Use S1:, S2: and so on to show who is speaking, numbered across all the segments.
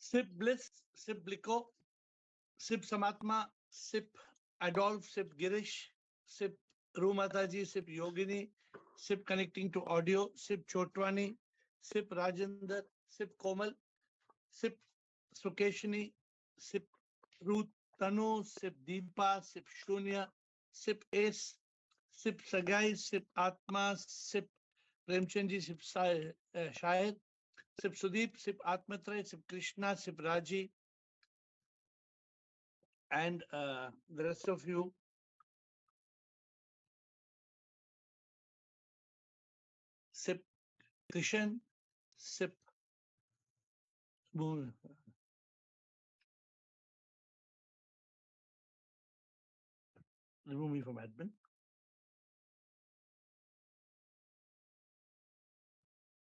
S1: Sip Bliss, Sip Blico, Sip Samatma, Sip Adolf, Sip Girish, Sip Rumataji, Sip Yogini, Sip Connecting to Audio, Sip Chotwani, Sip Rajendra, Sip Komal, Sip Sukeshini, Sip Ruth Tanu, Sip Deepa, Sip Shunya, Sip Ace, Sip Sagai, Sip Atma, Sip Premchandji, Sip Shair, Sip Sudeep, Sip Atmatray, Sip Krishna, Sip Raji, and the rest of you. Sip Krishan, Sip remove me from admin.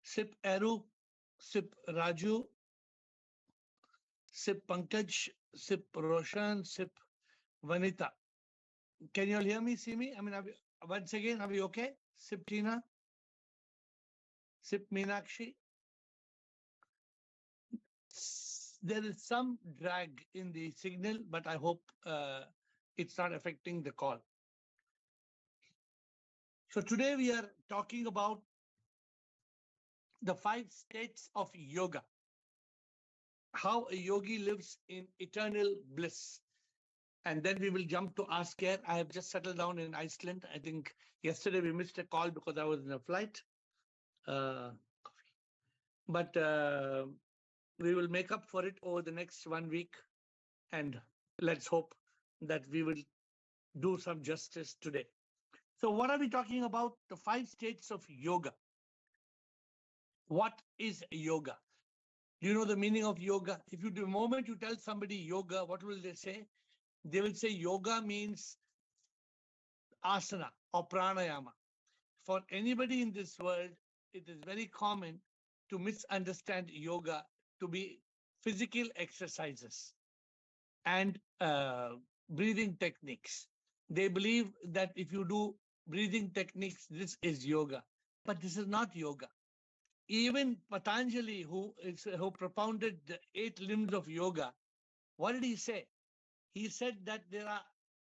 S1: Sip Aru, Sip Raju, Sip Pankaj, Sip Roshan, Sip Vanita. Can you all hear me, see me? I mean, once again, are we okay? Sip Tina, Sip Meenakshi. There is some drag in the signal, but I hope it's not affecting the call. So today we are talking about the 5 states of yoga, how a yogi lives in eternal bliss. And then we will jump to AiR. I have just settled down in Iceland. I think yesterday we missed a call because I was in a flight. But we will make up for it over the next 1 week. And let's hope that we will do some justice today. So what are we talking about? The 5 states of yoga. What is yoga? Do you know the meaning of yoga? If you, the moment you tell somebody yoga, what will they say? They will say yoga means asana or pranayama. For anybody in this world, it is very common to misunderstand yoga to be physical exercises and breathing techniques. They believe that if you do breathing techniques, this is yoga. But this is not yoga. Even Patanjali, who propounded the 8 limbs of yoga, what did he say? He said that there are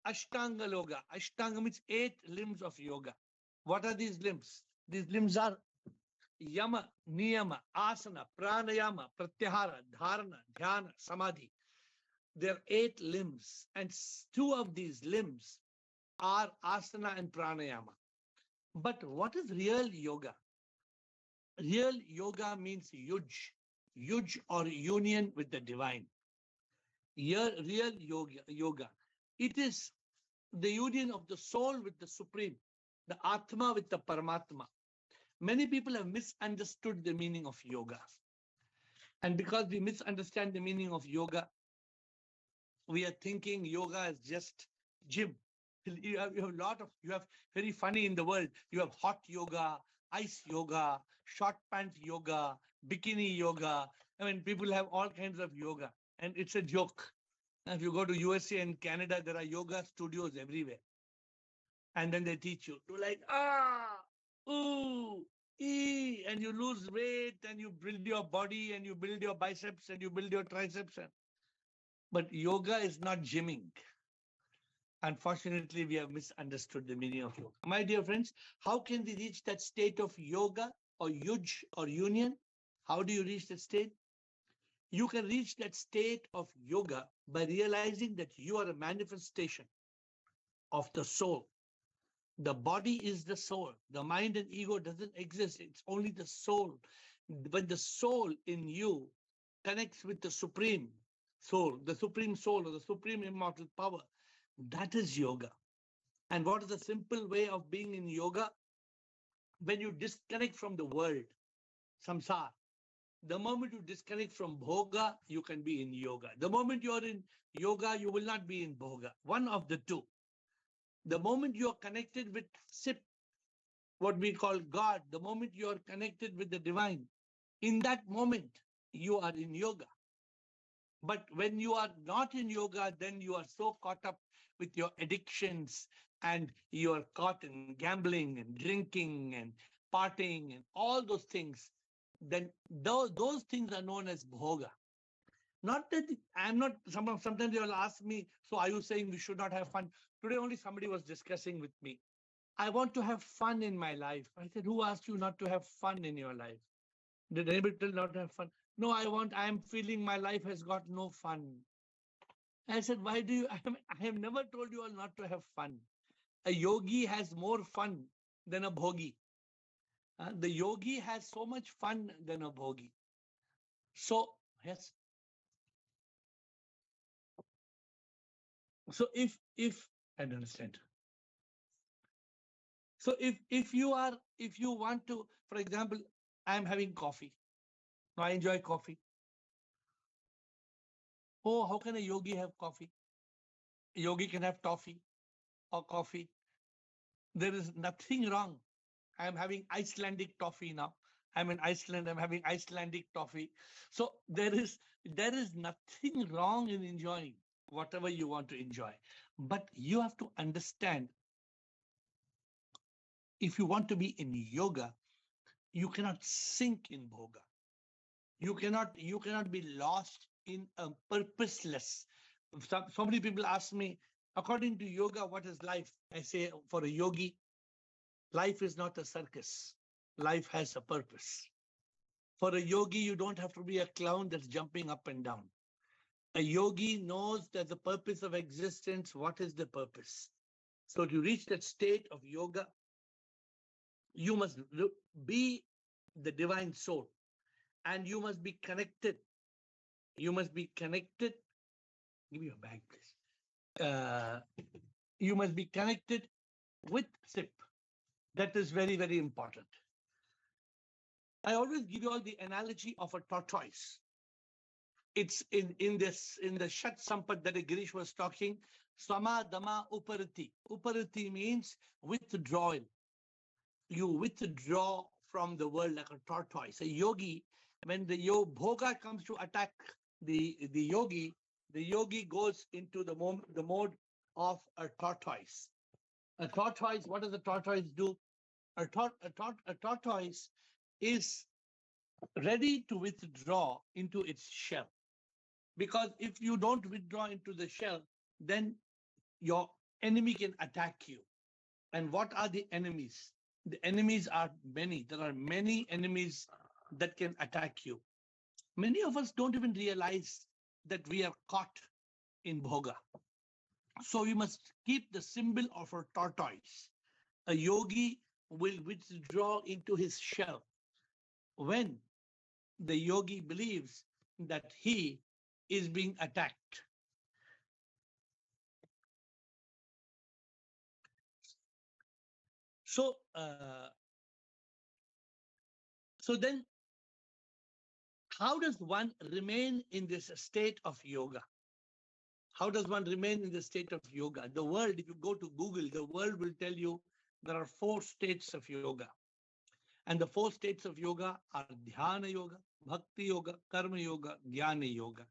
S1: Ashtanga yoga. Ashtanga means 8 limbs of yoga. What are these limbs? These limbs are Yama, Niyama, Asana, Pranayama, Pratyahara, Dharana, Dhyana, Samadhi. There are 8 limbs, and 2 of these limbs are Asana and Pranayama. But what is real yoga? Real yoga means yuj or union with the divine. Real yoga. It is the union of the soul with the supreme, the Atma with the Paramatma. Many people have misunderstood the meaning of yoga. And because we misunderstand the meaning of yoga, we are thinking yoga is just gym. You have very funny in the world. You have hot yoga, ice yoga, short pant yoga, bikini yoga. I mean, people have all kinds of yoga, and it's a joke. If you go to USA and Canada, there are yoga studios everywhere. And then they teach you to like, ooh, ee, and you lose weight and you build your body and you build your biceps and you build your triceps. But yoga is not gymming. Unfortunately, we have misunderstood the meaning of yoga. My dear friends, how can we reach that state of yoga or yuj or union? How do you reach that state? You can reach that state of yoga by realizing that you are a manifestation of the soul. The body is the soul. The mind and ego doesn't exist. It's only the soul. When the soul in you connects with the supreme soul or the supreme immortal power, that is yoga. And what is the simple way of being in yoga? When you disconnect from the world, samsara. The moment you disconnect from bhoga, you can be in yoga. The moment you're in yoga, you will not be in bhoga. One of the two. The moment you are connected with Sip, what we call God, the moment you are connected with the divine, in that moment, you are in yoga. But when you are not in yoga, then you are so caught up with your addictions and you are caught in gambling and drinking and partying and all those things. Then those things are known as bhoga. Not that I'm not, sometimes they will ask me, so are you saying we should not have fun? Today only somebody was discussing with me. I want to have fun in my life. I said, who asked you not to have fun in your life? Did anybody tell not to have fun? No, I am feeling my life has got no fun. I said, why do you, I have never told you all not to have fun. A yogi has more fun than a bhogi. The yogi has so much fun than a bhogi. So, yes. So if I don't understand. So if you want to, for example, I am having coffee. Now I enjoy coffee. Oh, how can a yogi have coffee? A yogi can have toffee or coffee. There is nothing wrong. I am having Icelandic toffee now. I'm in Iceland. I'm having Icelandic toffee. So there is nothing wrong in enjoying whatever you want to enjoy. But you have to understand, if you want to be in yoga, you cannot sink in bhoga. You cannot be lost in a purposeless. So many people ask me, according to yoga, what is life? I say, for a yogi, life is not a circus. Life has a purpose. For a yogi, you don't have to be a clown that's jumping up and down. A yogi knows that the purpose of existence, what is the purpose? So to reach that state of yoga, you must be the divine soul, and you must be connected. You must be connected. Give me your bag, please. You must be connected with SIP. That is very, very important. I always give you all the analogy of a tortoise. It's in the Shat Sampat that Girish was talking. Sama Dama Uparati. Uparati means withdrawal. You withdraw from the world like a tortoise. A yogi, when the bhoga comes to attack the yogi goes into the mode of a tortoise. A tortoise, what does a tortoise do? A tortoise is ready to withdraw into its shell. Because if you don't withdraw into the shell, then your enemy can attack you. And what are the enemies? The enemies are many. There are many enemies that can attack you. Many of us don't even realize that we are caught in bhoga. So we must keep the symbol of a tortoise. A yogi will withdraw into his shell when the yogi believes that he is being attacked. So, so then, how does one remain in this state of yoga? How does one remain in the state of yoga? The world, if you go to Google, the world will tell you there are 4 states of yoga. And the 4 states of yoga are dhyana yoga, bhakti yoga, karma yoga, jnana yoga.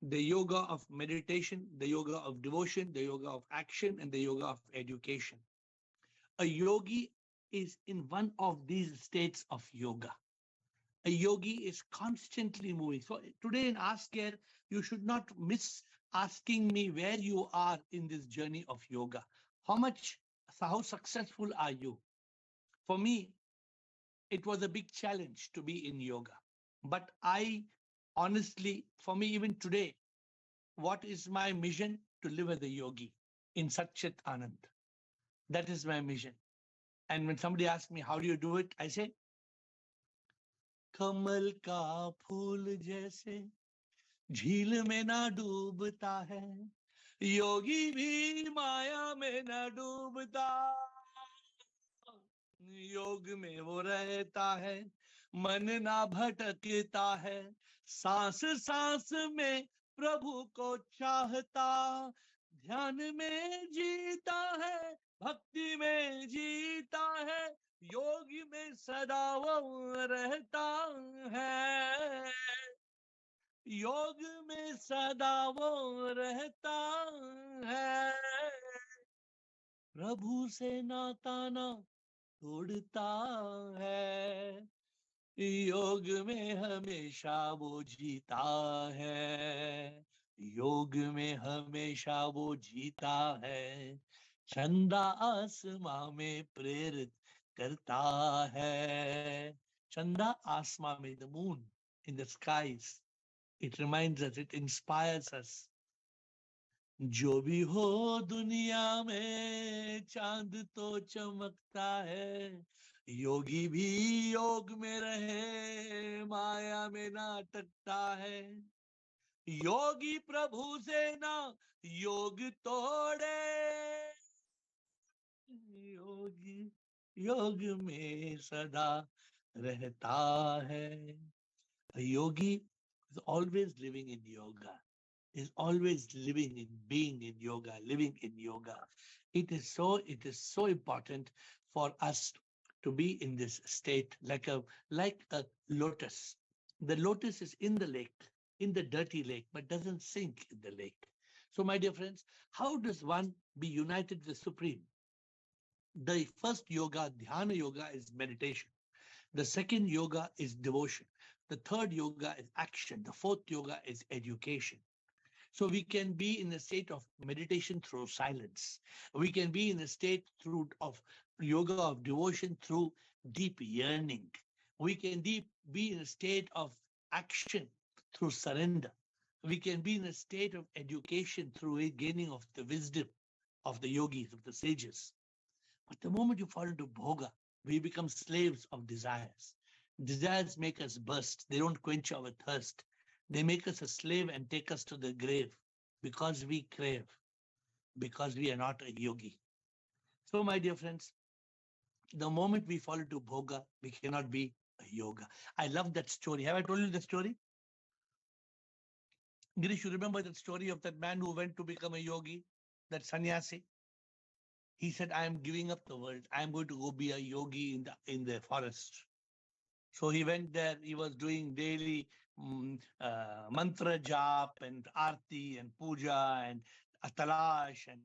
S1: The yoga of meditation, the yoga of devotion, the yoga of action, and the yoga of education. A yogi is in one of these states of yoga. A yogi is constantly moving. So today in Ask AiR, you should not miss asking me where you are in this journey of yoga. How successful are you? For me, it was a big challenge to be in yoga. But I honestly, for me, even today, what is my mission? To live as a yogi in Satchit Anand. That is my mission. And when somebody asks me, how do you do it? I say, कमल का फूल जैसे झील में ना डूबता है, योगी भी माया में ना डूबता, योग में वो रहता है, मन ना भटकता है, सांस सांस में प्रभु को चाहता, ध्यान में जीता है, भक्ति में जीता है, योग में सदा वो रहता है, योग में सदा वो रहता है, प्रभु से नाता ना तोड़ता है, योग में हमेशा वो जीता है, योग में हमेशा वो जीता है, चंदा आसमां में प्रेरित करता है. Chanda Asma में, the moon in the skies, it reminds us, it inspires us. जो भी हो दुनिया में चांद तो चमकता है, योगी भी योग में रहे माया में ना अटकता है. योगी प्रभु से ना योग तोड़े, योगी योग में सदा रहता है. A yogi is always living in yoga, is always living in being in yoga, living in yoga. It is so important for us to be in this state like a lotus. The lotus is in the lake, in the dirty lake, but doesn't sink in the lake. So, my dear friends, how does one be united with the Supreme? The first yoga, dhyana yoga, is meditation. The second yoga is devotion. The third yoga is action. The fourth yoga is education. So we can be in a state of meditation through silence. We can be in a state through of yoga of devotion through deep yearning. We can be in a state of action through surrender. We can be in a state of education through a gaining of the wisdom of the yogis, of the sages. But the moment you fall into bhoga, we become slaves of desires. Desires make us burst. They don't quench our thirst. They make us a slave and take us to the grave because we crave, because we are not a yogi. So, my dear friends, the moment we fall into bhoga, we cannot be a yoga. I love that story. Have I told you the story? Girish, you remember that story of that man who went to become a yogi, that sannyasi? He said, I am giving up the world. I am going to go be a yogi in the forest. So he went there. He was doing daily mantra jap and arti and puja and atalash and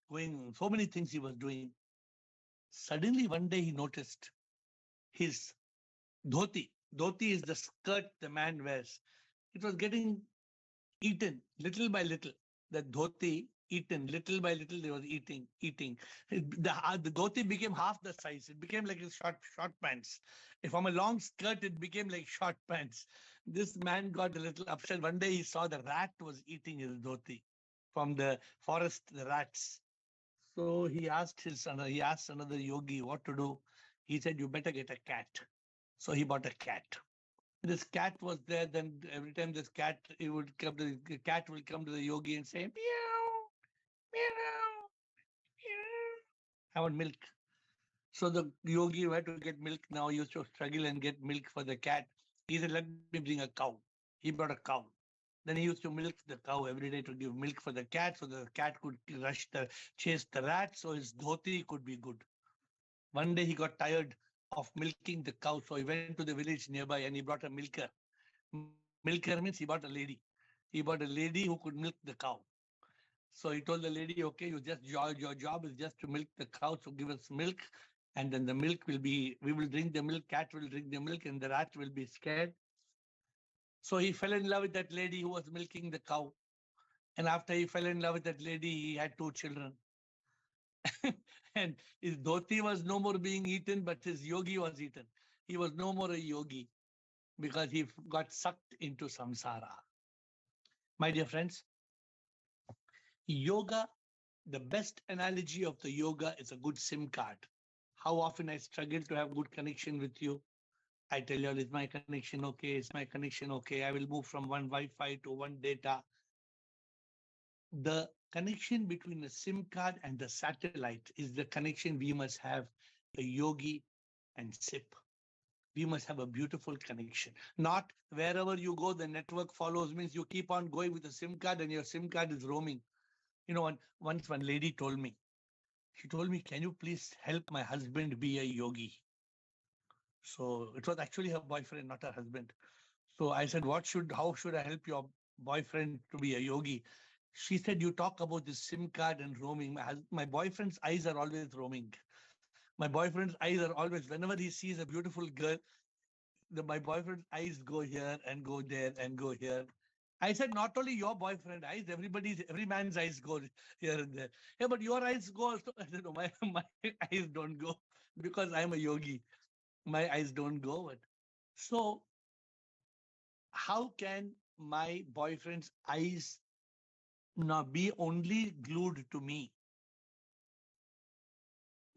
S1: going so many things he was doing. Suddenly one day he noticed his dhoti. Dhoti is the skirt the man wears. It was getting eaten little by little. The dhoti eaten little by little. They was eating. The dhoti became half the size. It became like a short pants. If from a long skirt, it became like short pants. This man got a little upset. One day he saw the rat was eating his dhoti from the forest. The rats. So he asked another yogi what to do. He said, "You better get a cat." So he bought a cat. This cat was there. Then every time this cat, it would come to the cat will come to the yogi and say, "Meow, meow, meow. I want milk." So the yogi who had to get milk now used to struggle and get milk for the cat. He said, "Let me bring a cow." He brought a cow. Then he used to milk the cow every day to give milk for the cat, so the cat could chase the rat, so his dhoti could be good. One day he got tired of milking the cow, so he went to the village nearby and he brought a milker. Milker means he bought a lady. He bought a lady who could milk the cow. So he told the lady, okay, your job is just to milk the cow, so give us milk, and then the milk will be, we will drink the milk, cat will drink the milk, and the rat will be scared. So he fell in love with that lady who was milking the cow. And after he fell in love with that lady, he had two children. And his dhoti was no more being eaten, but his yogi was eaten. He was no more a yogi because he got sucked into samsara. My dear friends, yoga, the best analogy of the yoga is a good SIM card. How often I struggle to have good connection with you. I tell you, is my connection okay? Is my connection okay? I will move from one Wi-Fi to one data. The connection between the SIM card and the satellite is the connection we must have, a yogi and SIP. We must have a beautiful connection. Not wherever you go, the network follows, means you keep on going with a SIM card and your SIM card is roaming. You know, once one lady told me, she told me, can you please help my husband be a yogi? So it was actually her boyfriend, not her husband. So I said, how should I help your boyfriend to be a yogi? She said, you talk about this SIM card and roaming. My boyfriend's eyes are always roaming. My boyfriend's eyes are always, whenever he sees a beautiful girl, my boyfriend's eyes go here and go there and go here. I said, not only your boyfriend eyes, every man's eyes go here and there. Yeah, but your eyes go also. I said, no, my eyes don't go because I'm a yogi. My eyes don't go. But so how can my boyfriend's eyes not be only glued to me?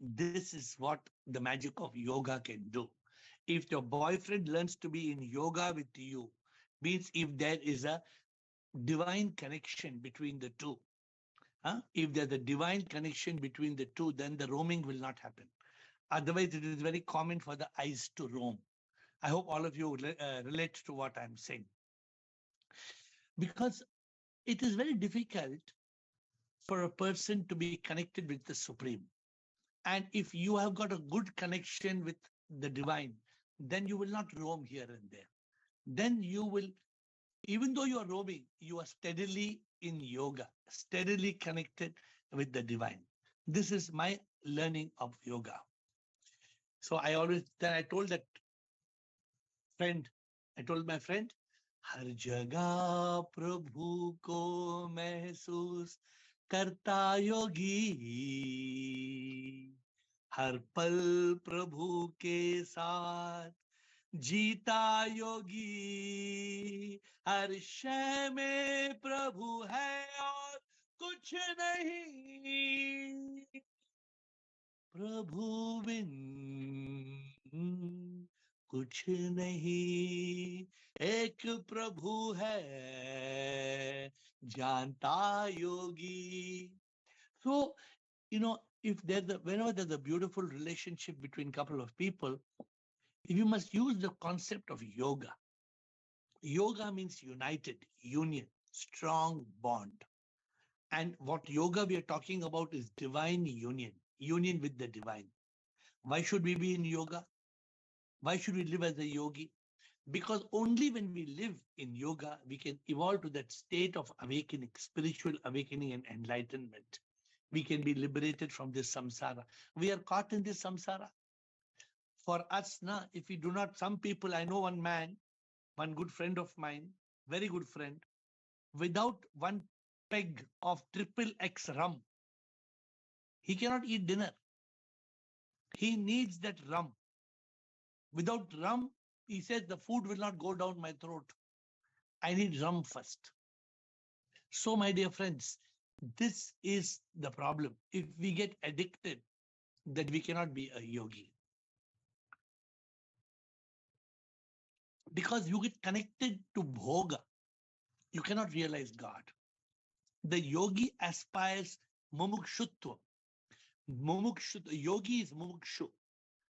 S1: This is what the magic of yoga can do. If your boyfriend learns to be in yoga with you, means if there is a divine connection between the two, if there's a divine connection between the two, then the roaming will not happen. Otherwise, it is very common for the eyes to roam. I hope all of you relate to what I'm saying. Because it is very difficult for a person to be connected with the Supreme. And if you have got a good connection with the divine, then you will not roam here and there. Then you will, even though you are roaming, you are steadily in yoga, steadily connected with the divine. This is my learning of yoga. So then I told that friend, I told my friend, हर जगह प्रभु को महसूस करता योगी, हर पल प्रभु के साथ जीता योगी, हर शय में प्रभु है और कुछ नहीं, प्रभु बिन कुछ नहीं, एक प्रभु है जानता योगी. So, if whenever there's a beautiful relationship between a couple of people, you must use the concept of yoga. Yoga means united, union, strong bond. And what yoga we are talking about is divine union, union with the divine. Why should we be in yoga? Why should we live as a yogi? Because only when we live in yoga, we can evolve to that state of awakening, spiritual awakening and enlightenment. We can be liberated from this samsara. We are caught in this samsara. For us, if we do not, some people, I know one man, one good friend of mine, very good friend, without one peg of triple X rum, he cannot eat dinner. He needs that rum. Without rum, he says the food will not go down my throat. I need rum first. So, my dear friends, this is the problem. If we get addicted, then we cannot be a yogi. Because you get connected to bhoga, you cannot realize God. The yogi aspires mumukshutva. Yogi is mumukshu.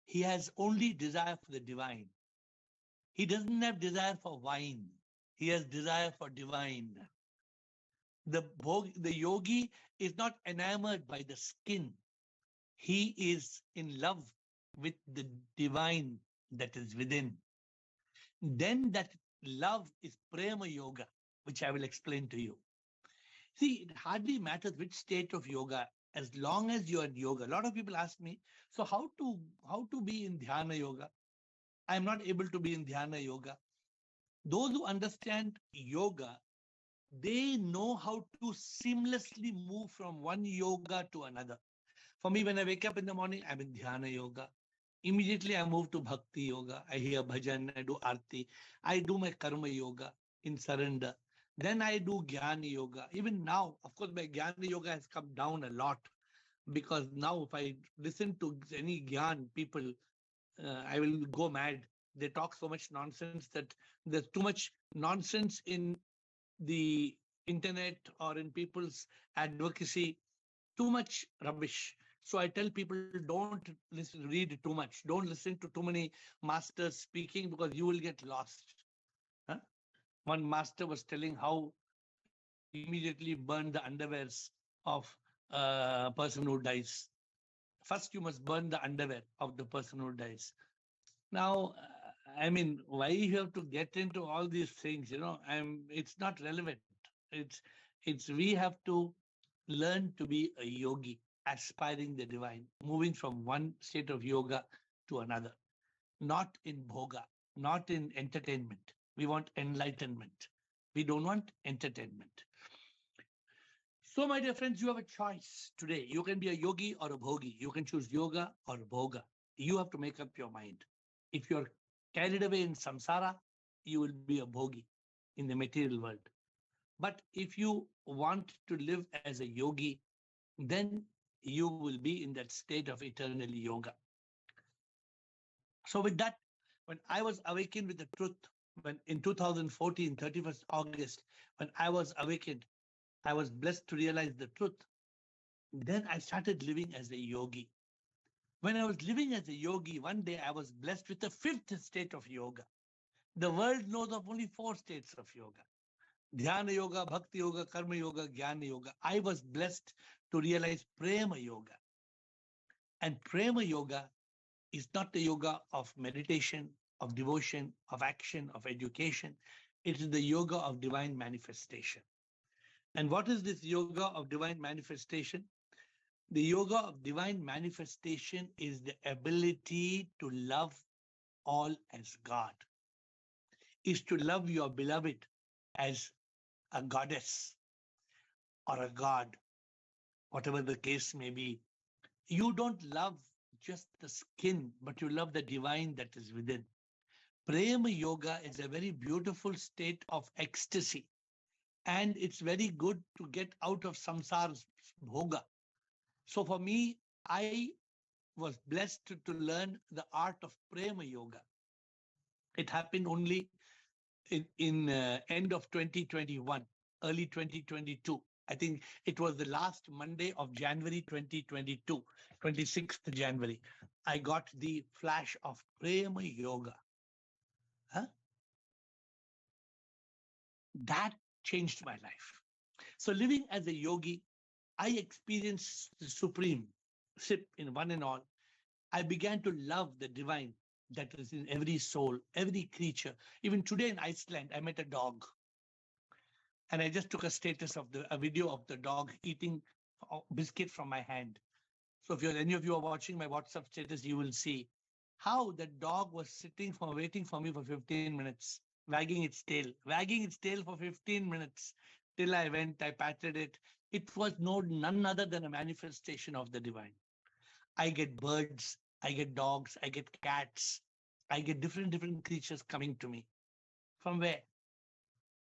S1: He has only desire for the divine. He doesn't have desire for wine. He has desire for divine. The yogi is not enamored by the skin. He is in love with the divine that is within. Then that love is prema yoga, which I will explain to you. See, it hardly matters which state of yoga, as long as you're in yoga. A lot of people ask me, so how to be in dhyana yoga? I'm not able to be in dhyana yoga. Those who understand yoga, they know how to seamlessly move from one yoga to another. For me, when I wake up in the morning, I'm in dhyana yoga. Immediately, I move to bhakti yoga. I hear bhajan, I do arti. I do my karma yoga in surrender. Then I do jnana yoga. Even now, of course, my jnana yoga has come down a lot because now if I listen to any jnana people, I will go mad. They talk so much nonsense that there's too much nonsense in the internet or in people's advocacy, too much rubbish. So I tell people, don't read too much. Don't listen to too many masters speaking because you will get lost. Huh? One master was telling how you immediately burn the underwears of a person who dies. First, you must burn the underwear of the person who dies. Now, I mean, why you have to get into all these things? It's not relevant. It's we have to learn to be a yogi, aspiring the divine, moving from one state of yoga to another, not in bhoga. not in entertainment. We want enlightenment. We don't want entertainment. So, my dear friends, you have a choice today. You can be a yogi or a bhogi. You can choose yoga or bhoga. You have to make up your mind. If you're carried away in samsara, you will be a bhogi in the material world. But if you want to live as a yogi, then you will be in that state of eternal yoga. So, with that, when I was awakened with the truth, when in 2014, 31st August, when I was awakened, I was blessed to realize the truth. Then I started living as a yogi. When I was living as a yogi, one day I was blessed with the fifth state of yoga. The world knows of only four states of yoga: Dhyana yoga, Bhakti yoga, Karma yoga, Jnana yoga. I was blessed to realize Prema yoga. And Prema yoga is not the yoga of meditation, of devotion, of action, of education. It is the yoga of divine manifestation. And what is this yoga of divine manifestation? The yoga of divine manifestation is the ability to love all as God, is to love your beloved as a goddess or a god, whatever the case may be. You don't love just the skin, but you love the divine that is within. Prema yoga is a very beautiful state of ecstasy, and it's very good to get out of samsara's bhoga. So for me, I was blessed to learn the art of Prema Yoga. It happened only in end of 2021, early 2022. I think it was the last Monday of January 2022, 26th January. I got the flash of Prema Yoga. Huh? That changed my life. So living as a yogi, I experienced the supreme sip in one and all. I began to love the divine that is in every soul, every creature. Even today in Iceland, I met a dog, and I just took a video of the dog eating a biscuit from my hand. So if any of you are watching my WhatsApp status, you will see how the dog was sitting for waiting for me for 15 minutes, wagging its tail for 15 minutes till I went. I patted it. It was none other than a manifestation of the divine. I get birds, I get dogs, I get cats, I get different creatures coming to me. From where?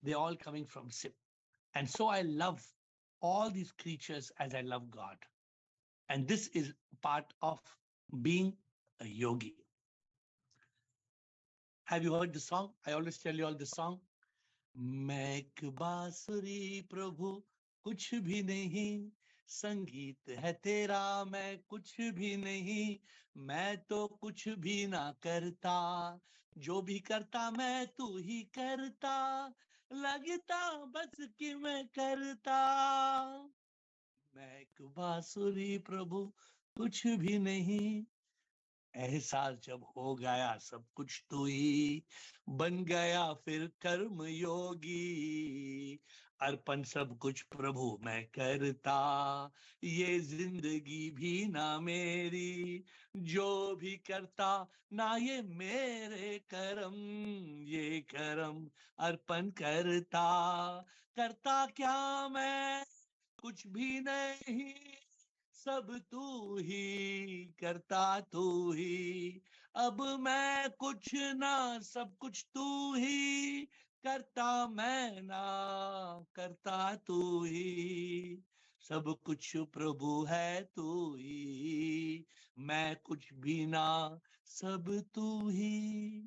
S1: They're all coming from SIP. And so I love all these creatures as I love God. And this is part of being a yogi. Have you heard the song? I always tell you all the song. मैं एक बांसुरी प्रभु कुछ भी नहीं, संगीत है तेरा मैं कुछ भी नहीं, मैं तो कुछ भी ना करता, जो भी करता मैं तू ही करता, लगता बस कि मैं करता, मैं एक बांसुरी प्रभु कुछ भी नहीं, एहसास जब हो गया सब कुछ तू ही बन गया फिर कर्म योगी, अर्पण सब कुछ प्रभु मैं करता, ये जिंदगी भी ना मेरी, जो भी करता ना ये मेरे कर्म, ये कर्म अर्पण करता क्या मैं कुछ भी नहीं, सब तू ही करता तू ही, अब मैं कुछ ना सब कुछ तू ही करता, मैं ना करता तू ही, सब कुछ प्रभु है तू ही, मैं कुछ भी ना सब तू ही.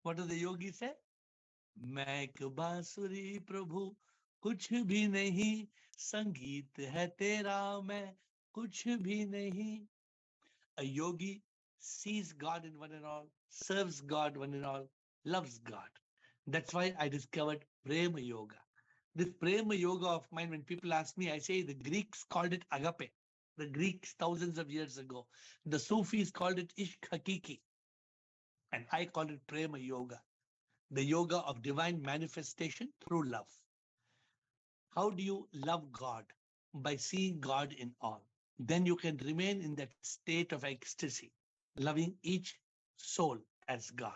S1: What does the yogi say? मैं एक बांसुरी प्रभु कुछ भी नहीं, संगीत है तेरा मैं कुछ भी नहीं. A yogi sees God in one and all, serves God one and all, loves God. That's why I discovered Prema Yoga. This Prema Yoga of mine, when people ask me, I say the Greeks called it agape. The Greeks thousands of years ago. The Sufis called it Ishq Hakiki. And I call it Prema Yoga. The yoga of divine manifestation through love. How do you love God? By seeing God in all. Then you can remain in that state of ecstasy, loving each soul as God.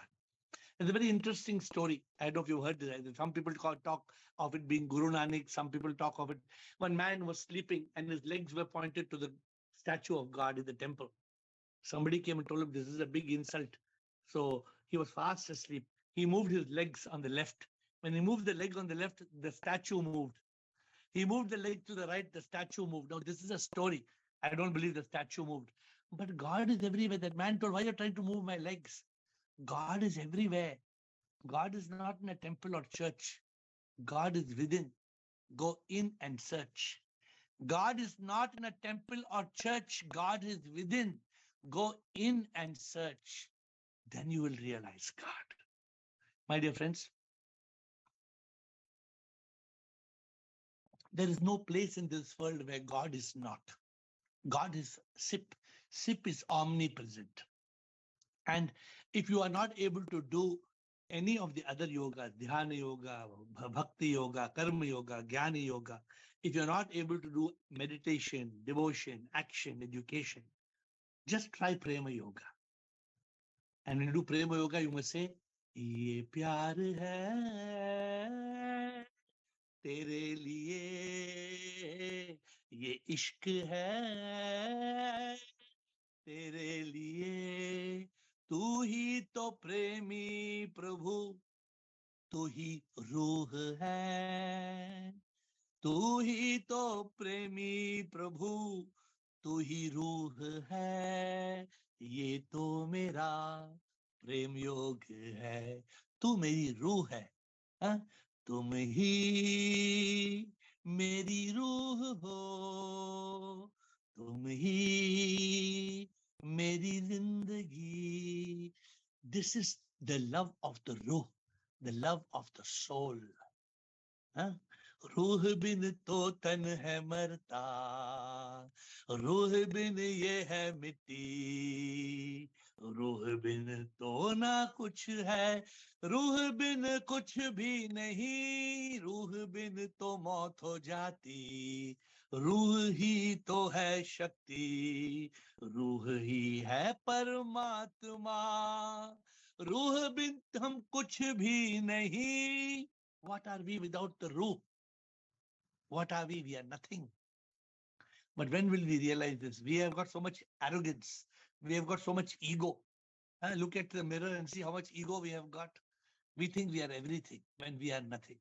S1: It's a very interesting story. I don't know if you've heard this. Some people talk of it being Guru Nanak. Some people talk of it. One man was sleeping and his legs were pointed to the statue of God in the temple. Somebody came and told him this is a big insult. So he was fast asleep. He moved his legs on the left. When he moved the leg on the left, the statue moved. He moved the leg to the right, the statue moved. Now, this is a story. I don't believe the statue moved. But God is everywhere. That man told, why are you trying to move my legs? God is everywhere. God is not in a temple or church. God is within. Go in and search. God is not in a temple or church. God is within. Go in and search. Then you will realize God. My dear friends, there is no place in this world where God is not. God is SIP. SIP is omnipresent. And if you are not able to do any of the other yogas, dhyana yoga, bhakti yoga, karma yoga, jnana yoga, if you're not able to do meditation, devotion, action, education, just try prema yoga. And when you do prema yoga, you must say, ye pyar hai tere liye, ye ishq hai तेरे लिए तू ही तो प्रेमी प्रभु तू ही रूह है तू ही तो प्रेमी प्रभु तू ही रूह है ये तो मेरा प्रेम योग है तू मेरी रूह है हा? तुम ही मेरी रूह हो तुम ही मेरी जिंदगी. This is the love of the ruh, the love of the soul. हाँ? रूह बिन तो तन है मरता रूह बिन ये है मिट्टी रूह बिन तो ना कुछ है रूह बिन कुछ भी नहीं रूह बिन तो मौत हो जाती रूह ही तो है शक्ति रूह ही है परमात्मा रूह बिन हम कुछ भी नहीं. What are we without the ruh? What are we? We are nothing. But when will we realize this? We have got so much arrogance. We have got so much ego. Look at the mirror and see how much ego we have got. We think we are everything when we are nothing.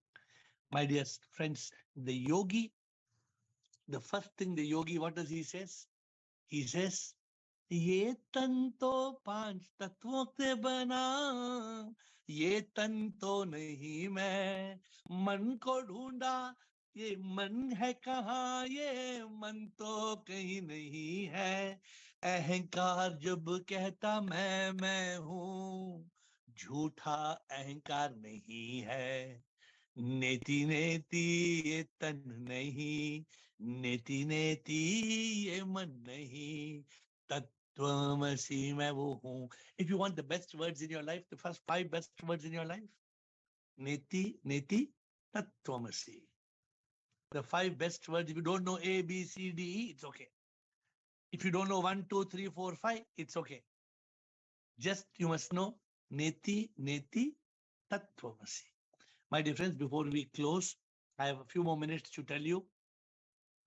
S1: My dear friends, the yogi, the first thing the yogi, what does he says? He says, ये तन तो पांच तत्वों से बना ये तन तो नहीं मैं मन को ढूंढा ये मन है कहाँ ये मन तो कहीं नहीं है अहंकार जब कहता मैं हूँ झूठा अहंकार नहीं है नेति नेति ये तन नहीं नेति नेति ये मन नहीं तत्वमसि मैं वो हूँ. If you want the best words in your life, the first 5 best words in your life, neti neti tattvamasi. The 5 best words. If you don't know A, B, C, D, E, it's okay. If you don't know 1, 2, 3, 4, 5, it's okay. Just you must know neti neti tattvamasi. My dear friends, before we close, I have a few more minutes to tell you.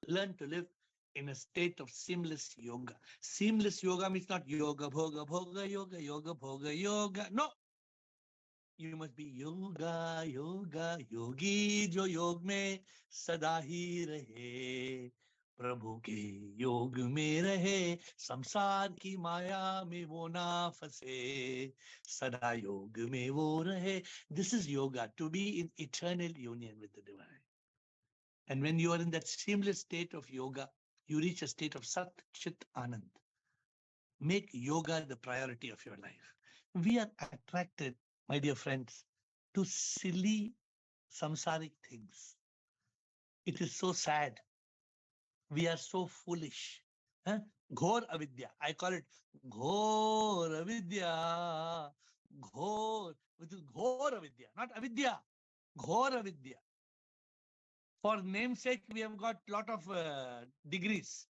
S1: Learn to live in a state of seamless yoga. Seamless yoga means not yoga, bhoga, bhoga, yoga, yoga, bhoga, yoga. No. You must be yoga, yoga, yogi, jo योग में सदा ही रहे. प्रभु के योग में रहे संसार की माया में वो ना फंसे सदा योग में वो रहे. This is yoga, to be in eternal union with the divine. And when you are in that seamless state of yoga, you reach a state of Sat Chit Anand. Make yoga the priority of your life. We are attracted, my dear friends, to silly samsaric things. It is so sad. We are so foolish. Ghor avidya. I call it ghor avidya. Ghor, which is ghor avidya, not avidya. Ghor avidya. For namesake, we have got lot of degrees.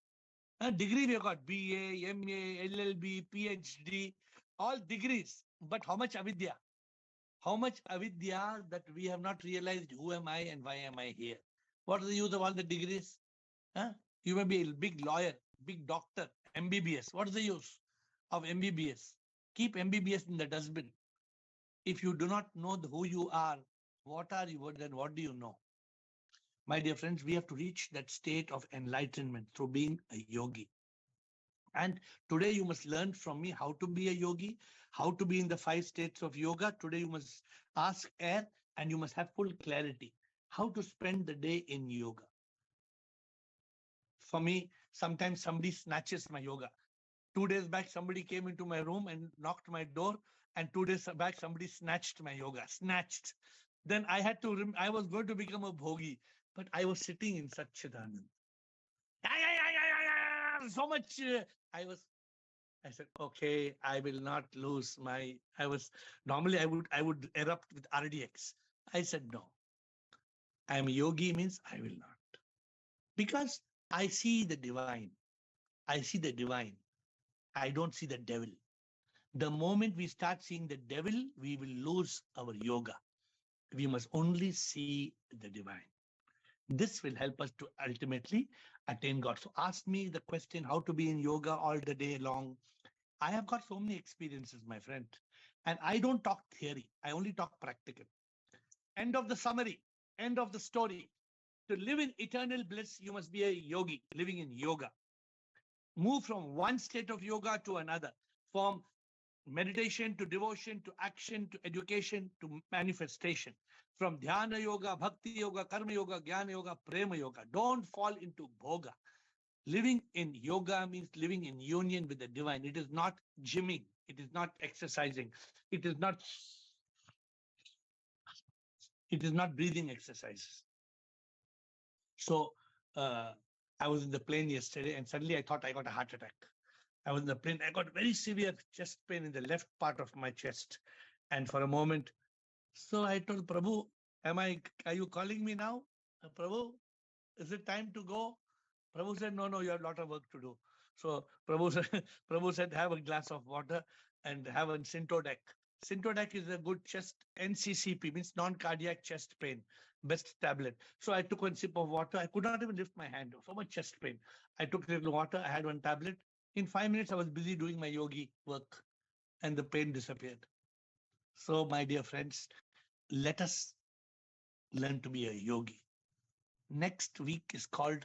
S1: Degree we have got BA, MA, LLB, PhD, all degrees. But how much avidya? How much avidya that we have not realized who am I and why am I here? What is the use of all the degrees? Huh? You may be a big lawyer, big doctor, MBBS. What is the use of MBBS? Keep MBBS in the dustbin. If you do not know who you are, what are you, then what do you know? My dear friends, we have to reach that state of enlightenment through being a yogi. And today you must learn from me how to be a yogi, how to be in the 5 states of yoga. Today you must ask AiR and you must have full clarity how to spend the day in yoga. For me, sometimes somebody snatches my yoga. 2 days back, somebody came into my room and knocked my door. And 2 days back, somebody snatched my yoga. Snatched. Then I had to, I was going to become a bhogi, but I was sitting in Satchidanand. So much. I said, okay, I will not lose my, normally I would erupt with RDX. I said, no, I am a yogi means I will not. Because I see the divine. I see the divine. I don't see the devil. The moment we start seeing the devil, we will lose our yoga. We must only see the divine. This will help us to ultimately attain God. So ask me the question how to be in yoga all the day long. I have got so many experiences, my friend. And I don't talk theory. I only talk practical. End of the summary. End of the story. To live in eternal bliss, you must be a yogi, living in yoga. Move from one state of yoga to another. From meditation to devotion to action to education to manifestation. From dhyana yoga, bhakti yoga, karma yoga, jnana yoga, prema yoga. Don't fall into bhoga. Living in yoga means living in union with the divine. It is not gymming. It is not exercising. It is not breathing exercises. So I was in the plane yesterday and suddenly I thought I got a heart attack. I was in the plane. I got very severe chest pain in the left part of my chest. And for a moment, so I told Prabhu, are you calling me now? Prabhu, is it time to go? Prabhu said, no, you have a lot of work to do. So Prabhu said, have a glass of water and have a Syntodec. Syntodec is a good chest, NCCP, means non-cardiac chest pain, best tablet. So I took one sip of water. I could not even lift my hand. So much chest pain. I took a little water. I had one tablet. In 5 minutes, I was busy doing my yogi work and the pain disappeared. So my dear friends, let us learn to be a yogi. Next week is called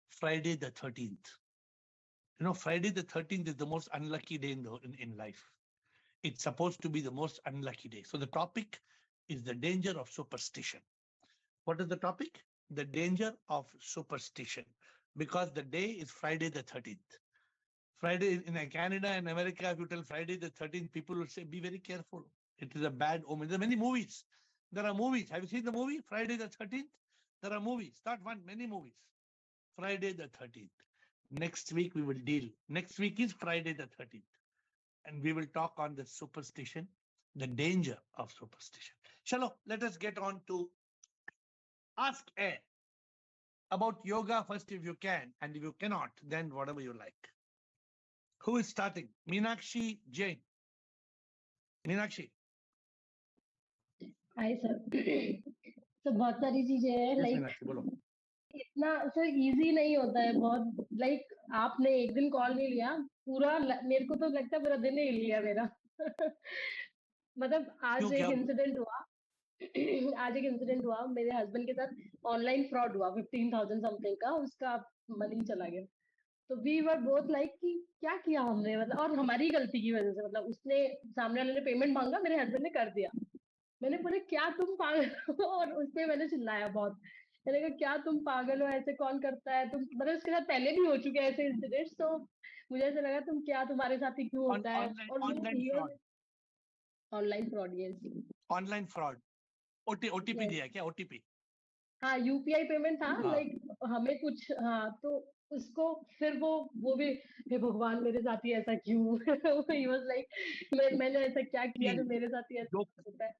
S1: Friday the 13th. You know, Friday the 13th is the most unlucky day in life. It's supposed to be the most unlucky day. So the topic is the danger of superstition. What is the topic? The danger of superstition. Because the day is Friday the 13th. Friday in Canada and America, if you tell Friday the 13th, people will say, be very careful. It is a bad omen. There are many movies. There are movies. Have you seen the movie Friday the 13th? There are movies. Not one, many movies. Friday the 13th. Next week we will deal. Next week is Friday the 13th. And we will talk on the superstition, the danger of superstition. Chalo, let us get on to Ask AiR about yoga first if you can. And if you cannot, then whatever you like. Who is starting? Meenakshi Jain. Meenakshi.
S2: Hi sir तो बहुत सारी चीजें हैं
S1: Yes,
S2: like
S1: Meenakshi, बोलो.
S2: इतना sir easy नहीं होता है बहुत लाइक आपने एक दिन कॉल नहीं लिया पूरा मेरे को तो लगता है पूरा दिन ही लिया मेरा मतलब आज
S1: क्यों,
S2: एक
S1: क्या?
S2: इंसिडेंट हुआ आज एक इंसिडेंट हुआ मेरे हस्बैंड के साथ ऑनलाइन फ्रॉड हुआ 15,000 समथिंग का उसका मनी चला गया तो वी वर बोथ लाइक कि क्या किया हमने मतलब और हमारी गलती की वजह से मतलब उसने सामने वाले ने पेमेंट मांगा मेरे हस्बैंड ने कर दिया मैंने बोले क्या तुम पागल हो और उस पे मैंने चिल्लाया बहुत मैंने कहा क्या तुम पागल हो ऐसे कौन करता है तुम मतलब उसके साथ पहले भी हो चुके हैं ऐसे इंसिडेंट्स तो मुझे ऐसा लगा तुम क्या तुम्हारे साथ ही क्यों होता है और वो
S1: ऑनलाइन
S2: ऑनलाइन फ्रॉड ये
S1: ऑनलाइन फ्रॉड ओटीपी दिया क्या ओटीपी
S2: हाँ यूपीआई पेमेंट था
S1: हाँ.
S2: लाइक हमें कुछ हाँ तो उसको फिर वो भी हे भगवान मेरे साथ ही ऐसा क्यों ही वाज लाइक मैंने ऐसा क्या किया जो मेरे साथ ही ऐसा होता है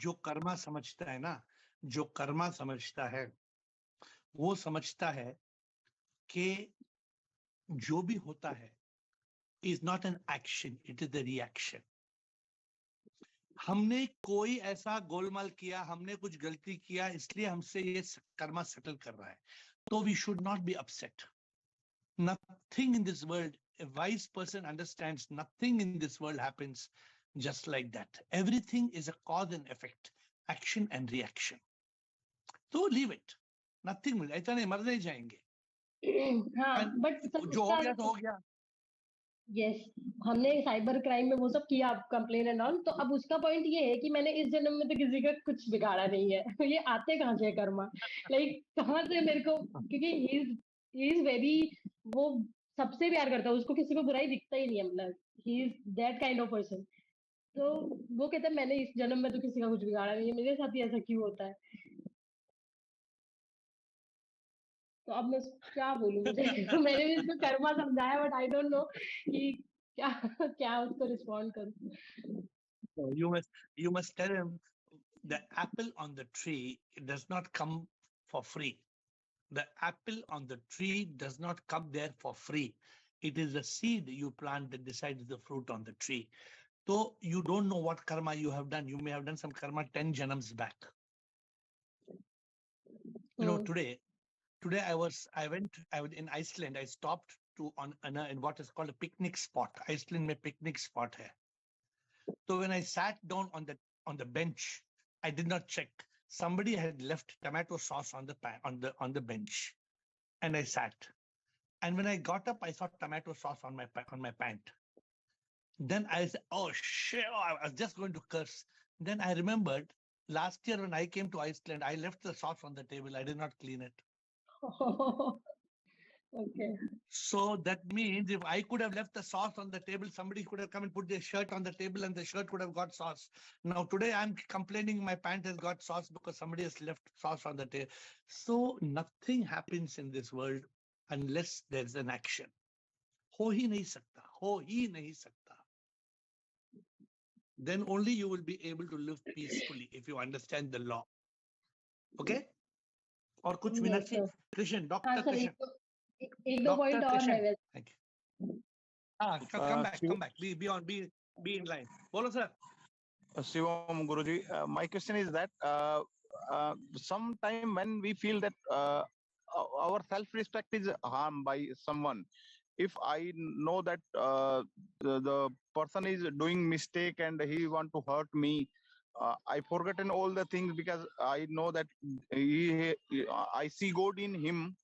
S1: जो कर्मा समझता है ना जो कर्मा समझता है वो समझता है कि जो भी होता है is not an action, it is the reaction. हमने कोई ऐसा गोलमाल किया, हमने कुछ गलती किया, इसलिए हमसे ये कर्मा सेटल कर रहा है. तो we should not be upset. Nothing in this world, a wise person understands nothing in this world happens just like that. Everything is a cause and effect, action and reaction. So leave it. Nothing will, ऐसा नहीं, मर नहीं जाएंगे.
S2: हाँ
S1: And
S2: but sir
S1: जो हो
S2: उसका
S1: गया तो हो गया.
S2: यस हमने साइबर क्राइम में वो सब किया कंप्लेन एंड ऑल तो अब उसका पॉइंट ये है कि मैंने इस जन्म में तो किसी का कुछ बिगाड़ा नहीं है ये आते कहाँ से कर्मा लाइक कहाँ से मेरे को क्योंकि ही इज वेरी वो सबसे प्यार करता है उसको किसी को बुराई दिखता ही नहीं है मतलब he is that kind of person तो वो कहता है मैंने इस जन्म में तो किसी का कुछ बिगाड़ा नहीं है मेरे साथ ही ऐसा क्यों होता है तो अब मैं क्या बोलूं मुझे मैंने भी इसको कर्मा समझाया बट आई डोंट नो कि क्या क्या उसको रिस्पॉन्ड करूं
S1: You must tell him the apple on the tree does not come for free. The apple on the tree does not come there for free. It is a seed you plant that decides the fruit on the tree. So you don't know what karma you have done. You may have done some karma 10 janams back. Today I was in Iceland. I stopped to in what is called a picnic spot. Iceland mein picnic spot hai. So when I sat down on the bench, I did not check. Somebody had left tomato sauce on the bench, and I sat. And when I got up, I saw tomato sauce on my pant. Then I said, "Oh shit!" Oh, I was just going to curse. Then I remembered last year when I came to Iceland, I left the sauce on the table. I did not clean it.
S2: okay
S1: So that means if I could have left the sauce on the table, somebody could have come and put their shirt on the table and the shirt would have got sauce. Now today I'm complaining my pant has got sauce because somebody has left sauce on the table. So nothing happens in this world unless there's an action. हो ही नहीं सकता, हो ही नहीं सकता. Then only you will be able to live peacefully if you understand the law. Okay? और कुछ
S2: yes
S1: Meenakshi
S2: sir
S1: Krishna
S2: हाँ
S1: doctor
S2: sir
S1: Krishna
S2: एक दो
S1: डॉक्टर
S2: पॉइंट और है
S1: कृष्ण
S2: वैसे
S1: थैंक यू हाँ come back be in line बोलो sir
S3: Shivam Guruji, my question is that sometime when we feel that our self-respect is harmed by someone, if I know that the person is doing mistake and he want to hurt me, I forgotten all the things because I know that I see God in him.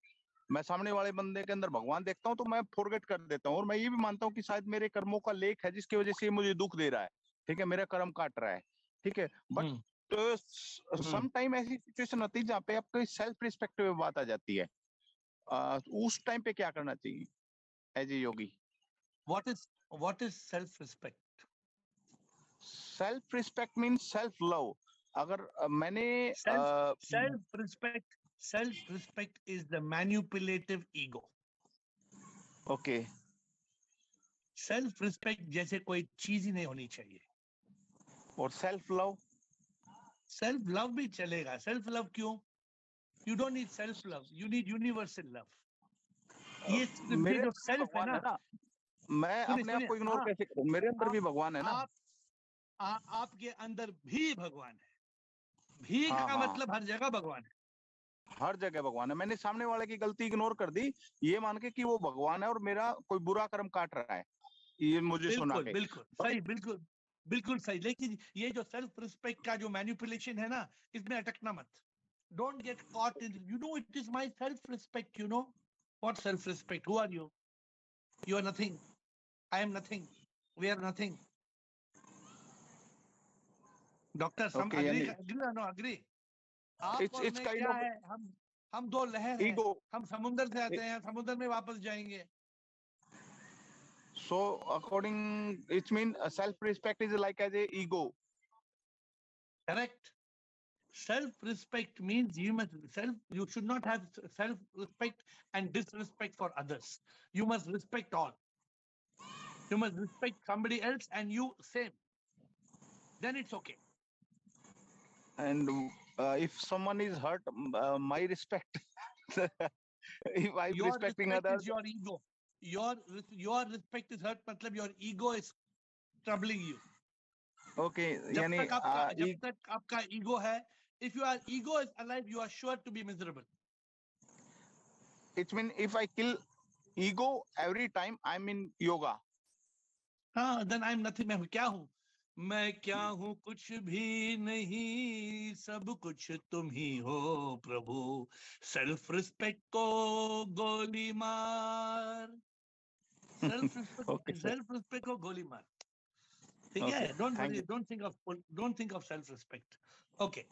S3: मैं सामने वाले बंदे के अंदर भगवान देखता हूँ तो मैं फॉरगेट कर देता हूँ और मैं ये भी मानता हूँ कि शायद मेरे कर्मों का लेख है जिसकी वजह से मुझे दुख दे रहा है ठीक है मेरा कर्म काट रहा है ठीक है बट सम टाइम ऐसी सिचुएशन होती है जहाँ पे आपको सेल्फ रिस्पेक्ट पे बात आ जाती है उस टाइम पे क्या करना चाहिए as a yogi
S1: what is self
S3: respect means self love अगर मैंने
S1: self respect is the manipulative ego
S3: okay
S1: self respect जैसे कोई चीज ही नहीं होनी चाहिए
S3: और सेल्फ लव
S1: भी चलेगा self love क्यों you don't need self love you need universal love ये जो सेल्फ है ना
S3: मैं अपने आप को इग्नोर कैसे करूं मेरे अंदर भी भगवान है ना
S1: आपके अंदर भी भगवान है भी का मतलब हर जगह भगवान है
S3: हर जगह भगवान है मैंने सामने वाले की गलती इग्नोर कर दी ये मान के कि वो भगवान है और मेरा कोई बुरा कर्म काट रहा है ये मुझे सुना के
S1: बिल्कुल सही लेकिन ये जो सेल्फ रिस्पेक्ट का जो मैनिपुलेशन है ना इसमें अटकना मत don't get caught in it is my self respect what self respect who are you are nothing I am nothing we are nothing doctor some agree or no agree आप और मैं क्या है हम दो लहर हैं हम समुद्र से आते हैं समुद्र में वापस जाएंगे
S3: so according it means self respect is like as a ego
S1: correct self respect means you should not have self respect and disrespect for others you must respect all you must respect somebody else and you same then it's okay
S3: and if someone is hurt my respect if I'm
S1: your
S3: respecting
S1: respect
S3: others
S1: is your ego your respect is hurt matlab your ego is troubling you
S3: Okay,
S1: जब
S3: यानी
S1: तक आपका ego है, if your ego is alive, you are sure to be miserable.
S3: it means if I kill ego every time I'm in yoga.
S1: हाँ, then I'm nothing. मैं क्या हूँ? मैं क्या हूँ? कुछ भी नहीं, सब कुछ तुम ही हो प्रभु. सेल्फ रिस्पेक्ट को गोली मार. Self
S3: Okay, sir.
S1: रिस्पेक्ट को गोली मार. ठीक
S3: Okay,
S1: है? Don't
S3: thank
S1: worry.
S3: you.
S1: Don't think of self respect. Okay.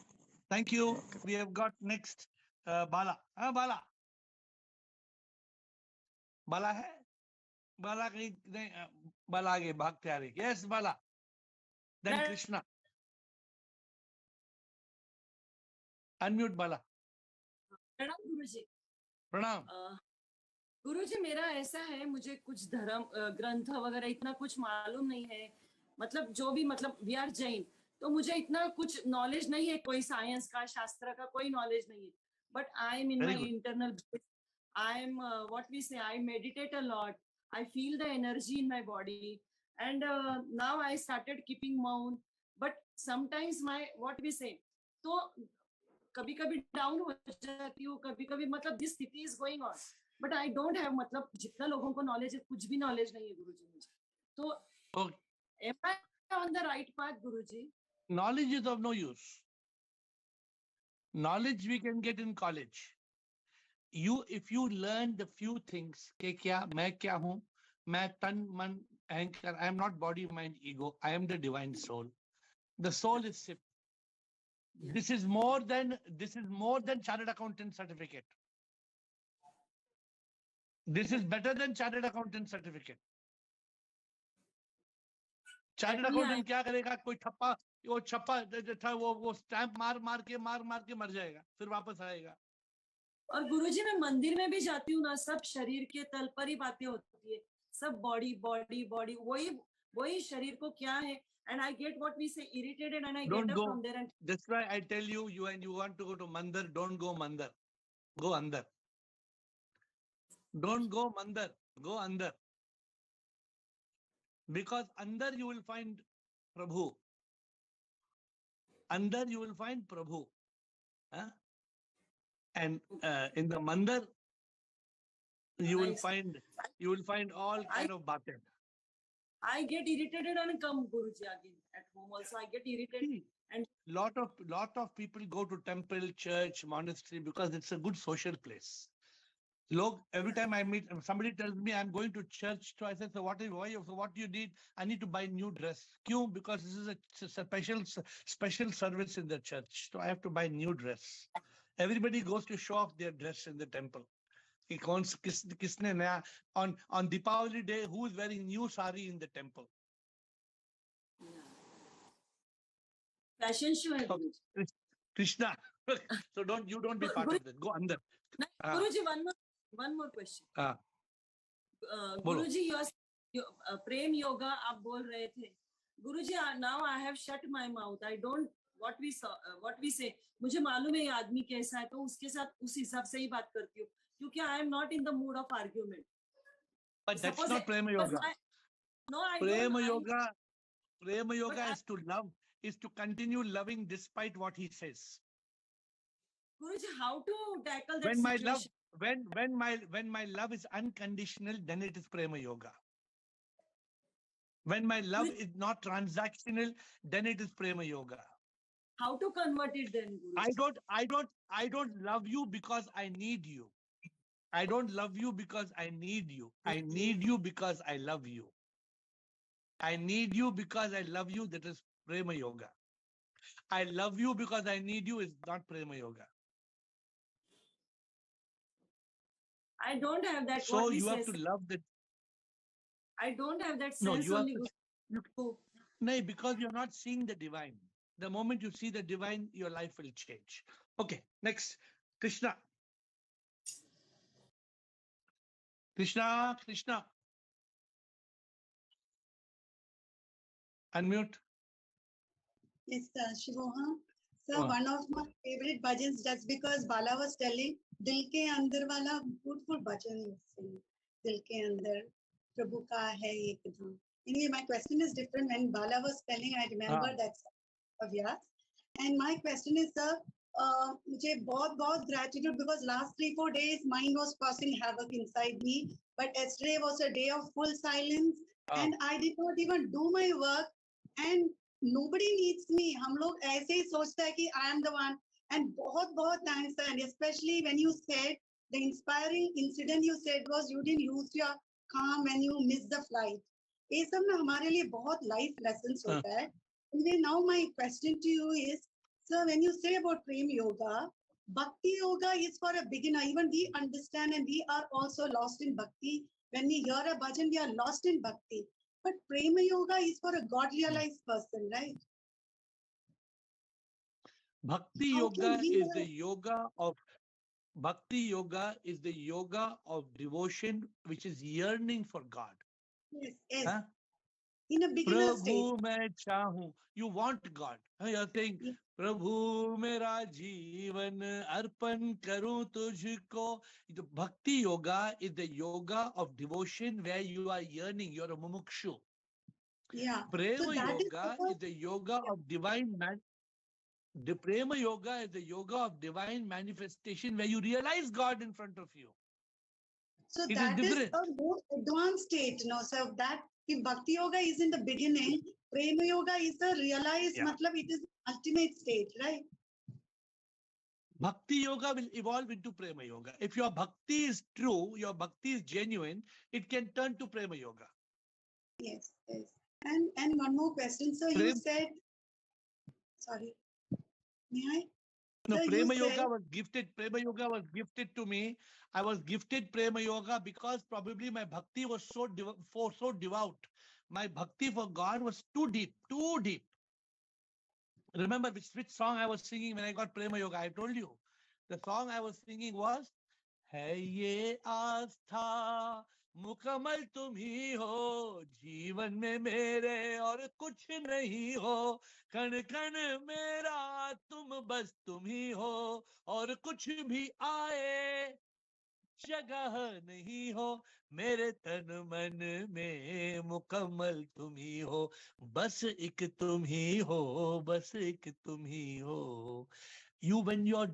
S1: Thank you.
S3: Okay.
S1: We have got next Bala. Bala. बाला है. बाला कहीं नहीं. बाला आगे भागते आ रही. Yes, बाला. Then Krishna. Unmute बाला.
S4: प्रणाम गुरुजी.
S1: प्रणाम.
S4: गुरुजी मेरा ऐसा है, मुझे कुछ धर्म ग्रंथ वगैरह इतना कुछ मालूम नहीं है. मतलब जो भी, मतलब वी आर जैन, तो मुझे इतना कुछ नॉलेज नहीं है. कोई साइंस का, शास्त्र का कोई नॉलेज नहीं है. But I am in
S1: Very
S4: my
S1: good.
S4: Internal, I am what we say, I meditate a lot. I feel the energy in my body, and now I started keeping mouth. But sometimes my, what we say, तो कभी कभी down हो जाती हूँ, कभी कभी, मतलब this स्थिति is going on. But I don't have, मतलब जितना लोगों को नॉलेज है, कुछ भी नॉलेज नहीं है गुरुजी मुझे. तो am I on the right path, Guruji?
S1: Knowledge is of no use. Knowledge we can get in college. If you learn the few things, कि क्या मैं क्या हूँ, मैं तन मन अहंकार, I am not body mind ego, I am the divine soul. The soul is SIP.
S4: Yeah.
S1: This is more than chartered accountant certificate. This is better than chartered accountant certificate. Chartered accountant क्या करेगा? कोई छप्पा वो stamp मार के मर जाएगा, फिर वापस आएगा.
S4: और गुरुजी मैं मंदिर में भी जाती हूँ ना, सब शरीर के तल पर ही बातें होती है. सब बॉडी बॉडी बॉडी, वही शरीर को क्या है. And I get what we say irritated, and I
S1: Don't
S4: get up
S1: go.
S4: from there. And
S1: That's why I tell you, and you want to go to Mandar, don't go Mandar. Go Andar. Don't go Mandar. Go Andar. Because Andar you will find Prabhu. Andar you will find Prabhu. Huh? And in the Mandar, you will find all kind of baatein.
S4: I get irritated and come Guruji again at home also. I get irritated. And
S1: lot of people go to temple, church, monastery because it's a good social place. Look, every time I meet somebody tells me I'm going to church, so I say, so what do you need? I need to buy new dress. Kyun? Because this is a special service in the church, so I have to buy new dress. Everybody goes to show off their dress in the temple. On Deepavali day, who is wearing new sari in the temple?
S4: fashion show hai
S1: So,
S4: Guruji.
S1: Krishna. So don't be part of that. Go under.
S4: Guruji, one more question. Guruji, prem yoga आप बोल रहे थे. Guruji, now I have shut my mouth. I don't, what we say. मुझे मालूम है ये आदमी कैसा है, तो उसके साथ उस हिसाब से ही बात करती हूँ, क्योंकि I am not in the mood of argument.
S1: But that's not prema yoga. Prema yoga is to love, is to continue loving despite what he says.
S4: Guruji, how to tackle that situation?
S1: When my love is unconditional, then it is prema yoga. When my love is not transactional, then it is prema yoga.
S4: How to convert it then, Guruji?
S1: I don't love you because I need you. I don't love you because I need you. I need you because I love you. I need you because I love you. That is prema yoga. I love you because I need you is not prema yoga.
S4: I don't have that.
S1: So you have to love that.
S4: I don't have that sense.
S1: No, you
S4: only.
S1: No, because you're not seeing the divine. The moment you see the divine, your life will change. Okay, next, Krishna. Krishna. Unmute.
S5: Yes, Shivoham. Sir, one of my favorite bhajans, just because Bala was telling, Dil ke andar wala beautiful bhajan is saying. Dil ke andar, Prabhu ka hai ekdam. Anyway, my question is different. When Bala was telling, I remember that of yours. And my question is, sir, मुझे बहुत gratitude because last 3-4 days mind was causing havoc inside me. But yesterday was a day of full silence, and I did not even do my work. And nobody needs me. हम लोग ऐसे ही सोचते हैं कि I am the one. And बहुत thanks, and especially when you said the inspiring incident you said was you didn't lose your calm when you missed the flight. ये सब ना हमारे लिए बहुत life lessons होता है. Anyway, now my question to you is, sir, when you say about Prem Yoga, Bhakti Yoga is for a beginner. Even we understand and we are also lost in Bhakti. When we hear a bhajan, we are lost in Bhakti. But Prema Yoga is for a God realized person, right?
S1: Bhakti Yoga is the yoga of Bhakti Yoga is the yoga of devotion, which is yearning for God.
S5: Yes, yes.
S1: Huh?
S5: In a beginner stage.
S1: Prabhu main chahu. You want God. You're saying,
S5: Yeah.
S1: Prabhu mera jeevan arpan karu tujhko. The Bhakti Yoga is the yoga of devotion where you are yearning. You're a mumukshu.
S5: Yeah.
S1: Prema
S5: So that
S1: Yoga is the yoga of divine The Prema Yoga is the yoga of divine manifestation where you realize God in front of you.
S5: So
S1: It
S5: that
S1: is
S5: is
S1: different.
S5: a more advanced state, no? So that if Bhakti Yoga is in the beginning, Prema Yoga is a realized, matlab it is ultimate state, right?
S1: Bhakti Yoga will evolve into Prema Yoga. If your bhakti is true, your bhakti is genuine, it can turn to Prema Yoga.
S5: Yes, yes. And one more question. So you said, sorry, may I?
S1: No,
S5: So
S1: Prema
S5: you
S1: Yoga
S5: said,
S1: was gifted. Prema Yoga was gifted to me. I was gifted Prema Yoga because probably my bhakti was so devout. My bhakti for God was too deep, too deep. Remember which song I was singing when I got Prema Yoga? I told you. The song I was singing was है ये आस्था मुकम्मल तुम ही हो जीवन में मेरे और कुछ नहीं हो कण कण मेरा तुम बस तुम ही हो और कुछ भी आए जगह नहीं हो मेरे तन मन में मुकम्मल तुम ही हो बस एक तुम ही हो बस एक तुम ही हो you when your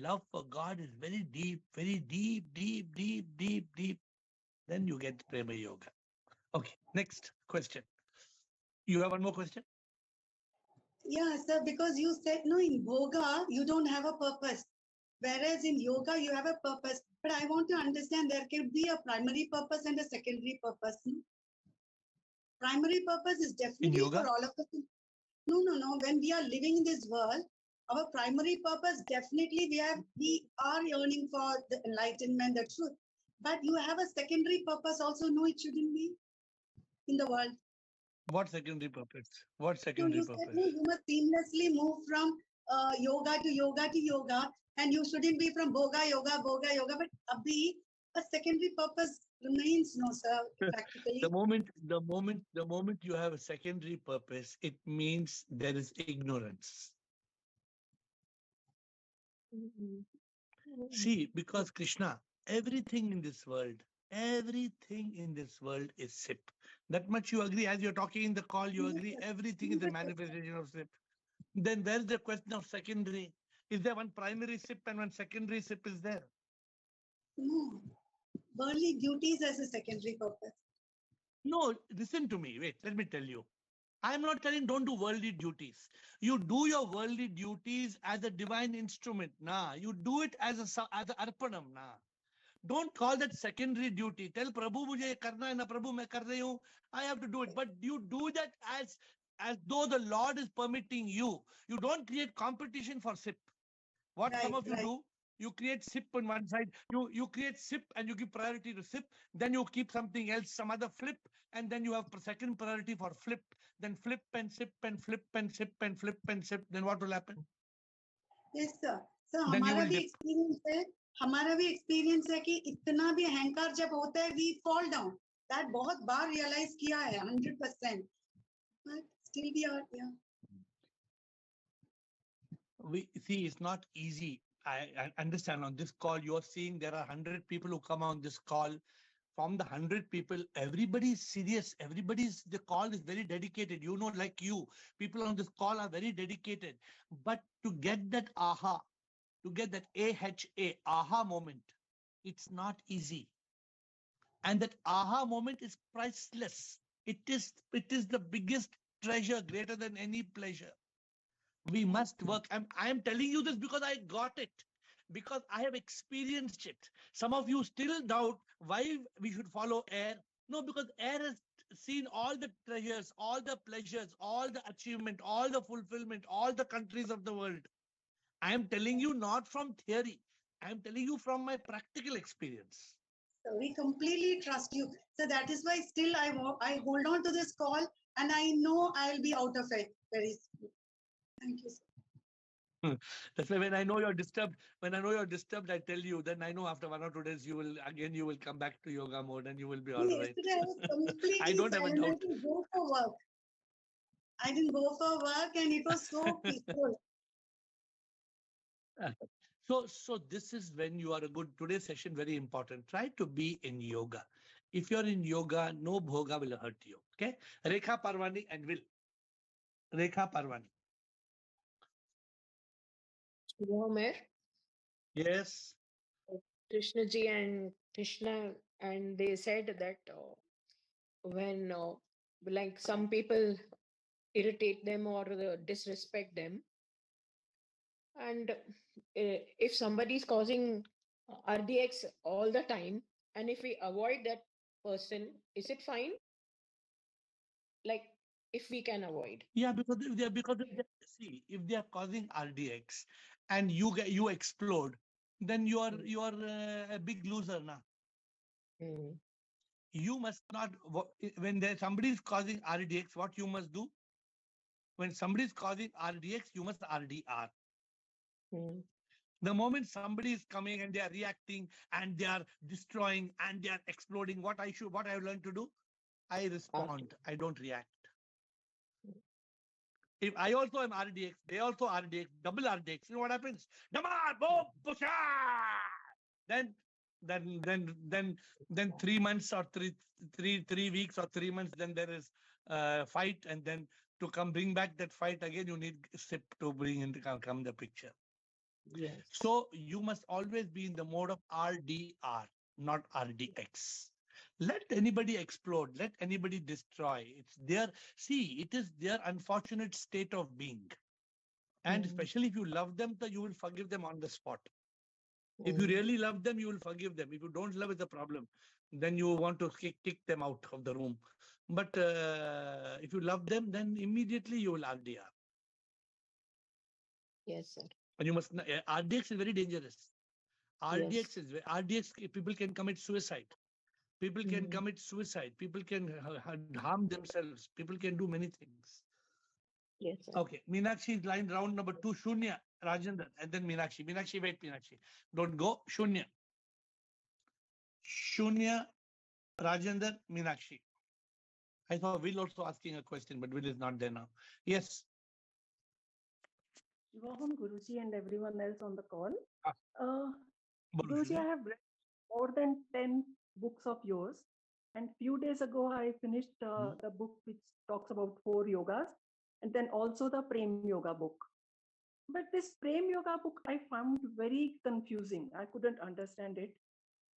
S1: love for God is very deep, then you get Prema Yoga. Okay, next question. You have one more question?
S5: yeah, sir, because you said, no, in Bhoga, you don't have a purpose. Whereas in yoga, you have a purpose. But I want to understand there can be a primary purpose and a secondary purpose. Primary purpose is definitely for all of us. No. When we are living in this world, our primary purpose definitely we are yearning for the enlightenment, the truth. But you have a secondary purpose also. No, it shouldn't be in the world.
S1: What secondary purpose? What
S5: So
S1: secondary
S5: you
S1: purpose?
S5: said no, you must seamlessly move from yoga to yoga to yoga, and you shouldn't be from boga yoga. But abhi, a secondary purpose remains, no, sir, practically.
S1: The moment you have a secondary purpose, it means there is ignorance. See, because Krishna, everything in this world is SIP. That much you agree. As you're talking in the call, you agree everything is a manifestation of SIP. Then where's the question of secondary? Is there one primary SIP and one secondary SIP is there?
S5: No. Worldly duties as a secondary purpose.
S1: No, listen to me. Wait, let me tell you. I'm not telling don't do worldly duties. You do your worldly duties as a divine instrument. Nah, you do it as a arpanam. Nah. Don't call that secondary duty. Tell Prabhu mujhe karna hai na Prabhu main kar rahi hu. I have to do it. But you do that as though the Lord is permitting you. You don't create competition for SIP. What some of you do, you create SIP on one side. You create SIP and you give priority to SIP. Then you keep something else, some other flip, and then you have second priority for flip. Then flip and SIP and flip and SIP and flip and SIP. Then what will happen?
S5: Yes, sir. So हमारा भी experience है कि इतना भी अहंकार जब होता है, we fall down. That बहुत बार realize किया है 100%. But still we are, yeah.
S1: We see it's not easy. I understand on this call, you're seeing there are 100 people who come on this call from the 100 people, everybody is serious. The call is very dedicated. You know, like you, people on this call are very dedicated. But to get that aha, to get that aha moment, it's not easy. And that aha moment is priceless. It is the biggest treasure, greater than any pleasure. We must work. I am telling you this because I got it, because I have experienced it. Some of you still doubt why we should follow AiR. No, because AiR has seen all the treasures, all the pleasures, all the achievement, all the fulfillment, all the countries of the world. I am telling you not from theory. I am telling you from my practical experience.
S5: So we completely trust you. So that is why still I hold on to this call, and I know I'll be out of it very soon. Thank you, sir.
S1: That's why when I know you're disturbed, I tell you, then I know after 1 or 2 days, you will come back to yoga mode and you will be all right.
S5: Yesterday I was completely
S1: I don't have a
S5: silent. I
S1: doubt.
S5: didn't go for work. I didn't go for work, and it was so peaceful.
S1: So this is when you are a good, today's session, very important. Try to be in yoga. If you're in yoga, no bhoga will hurt you. Okay. Rekha Parwani and Will. Rekha Parwani.
S6: Homer,
S1: Yes.
S6: Krishna ji and Krishna, and they said that when like some people irritate them or disrespect them, and if somebody is causing RDX all the time, and if we avoid that person, is it fine? Like if we can avoid.
S1: Yeah, see, if they are causing RDX and you explode, then you are a big loser now.
S6: Mm.
S1: You must not, when somebody is causing RDX, what you must do? When somebody is causing RDX, you must RDR.
S6: Mm.
S1: The moment somebody is coming and they are reacting and they are destroying and they are exploding, what I have learned to do? I respond. I don't react. If I also am RDX, they also RDX, double RDX, you know what happens? Then then 3 months or three weeks or 3 months, then there is fight, and then to bring back that fight again, you need SIP to bring in come the picture.
S6: Yes.
S1: So you must always be in the mode of RDR, not RDX. Let anybody explode, let anybody destroy. It is their unfortunate state of being. And especially if you love them, you will forgive them on the spot. If you really love them, you will forgive them. If you don't love, it's a problem. Then you want to kick them out of the room. But if you love them, then immediately you will RDR.
S6: Yes, sir.
S1: And you must RDX is very dangerous.
S6: Yes.
S1: RDX. People can commit suicide. People can commit suicide. People can harm themselves. People can do many things.
S6: Yes, sir.
S1: Okay, Meenakshi is line round number 2. Shunya, Rajendra, and then Meenakshi. Meenakshi, wait, Meenakshi. Don't go. Shunya. Shunya, Rajendra, Meenakshi. I saw Will also asking a question, but Will is not there now. Yes.
S7: Welcome, Guruji, and everyone else on the call.
S1: Ah.
S7: Guruji,
S1: Bolo,
S7: I have read more than 10 books of yours. And few days ago, I finished the book which talks about 4 yogas, and then also the Prem Yoga book. But this Prem Yoga book I found very confusing. I couldn't understand it.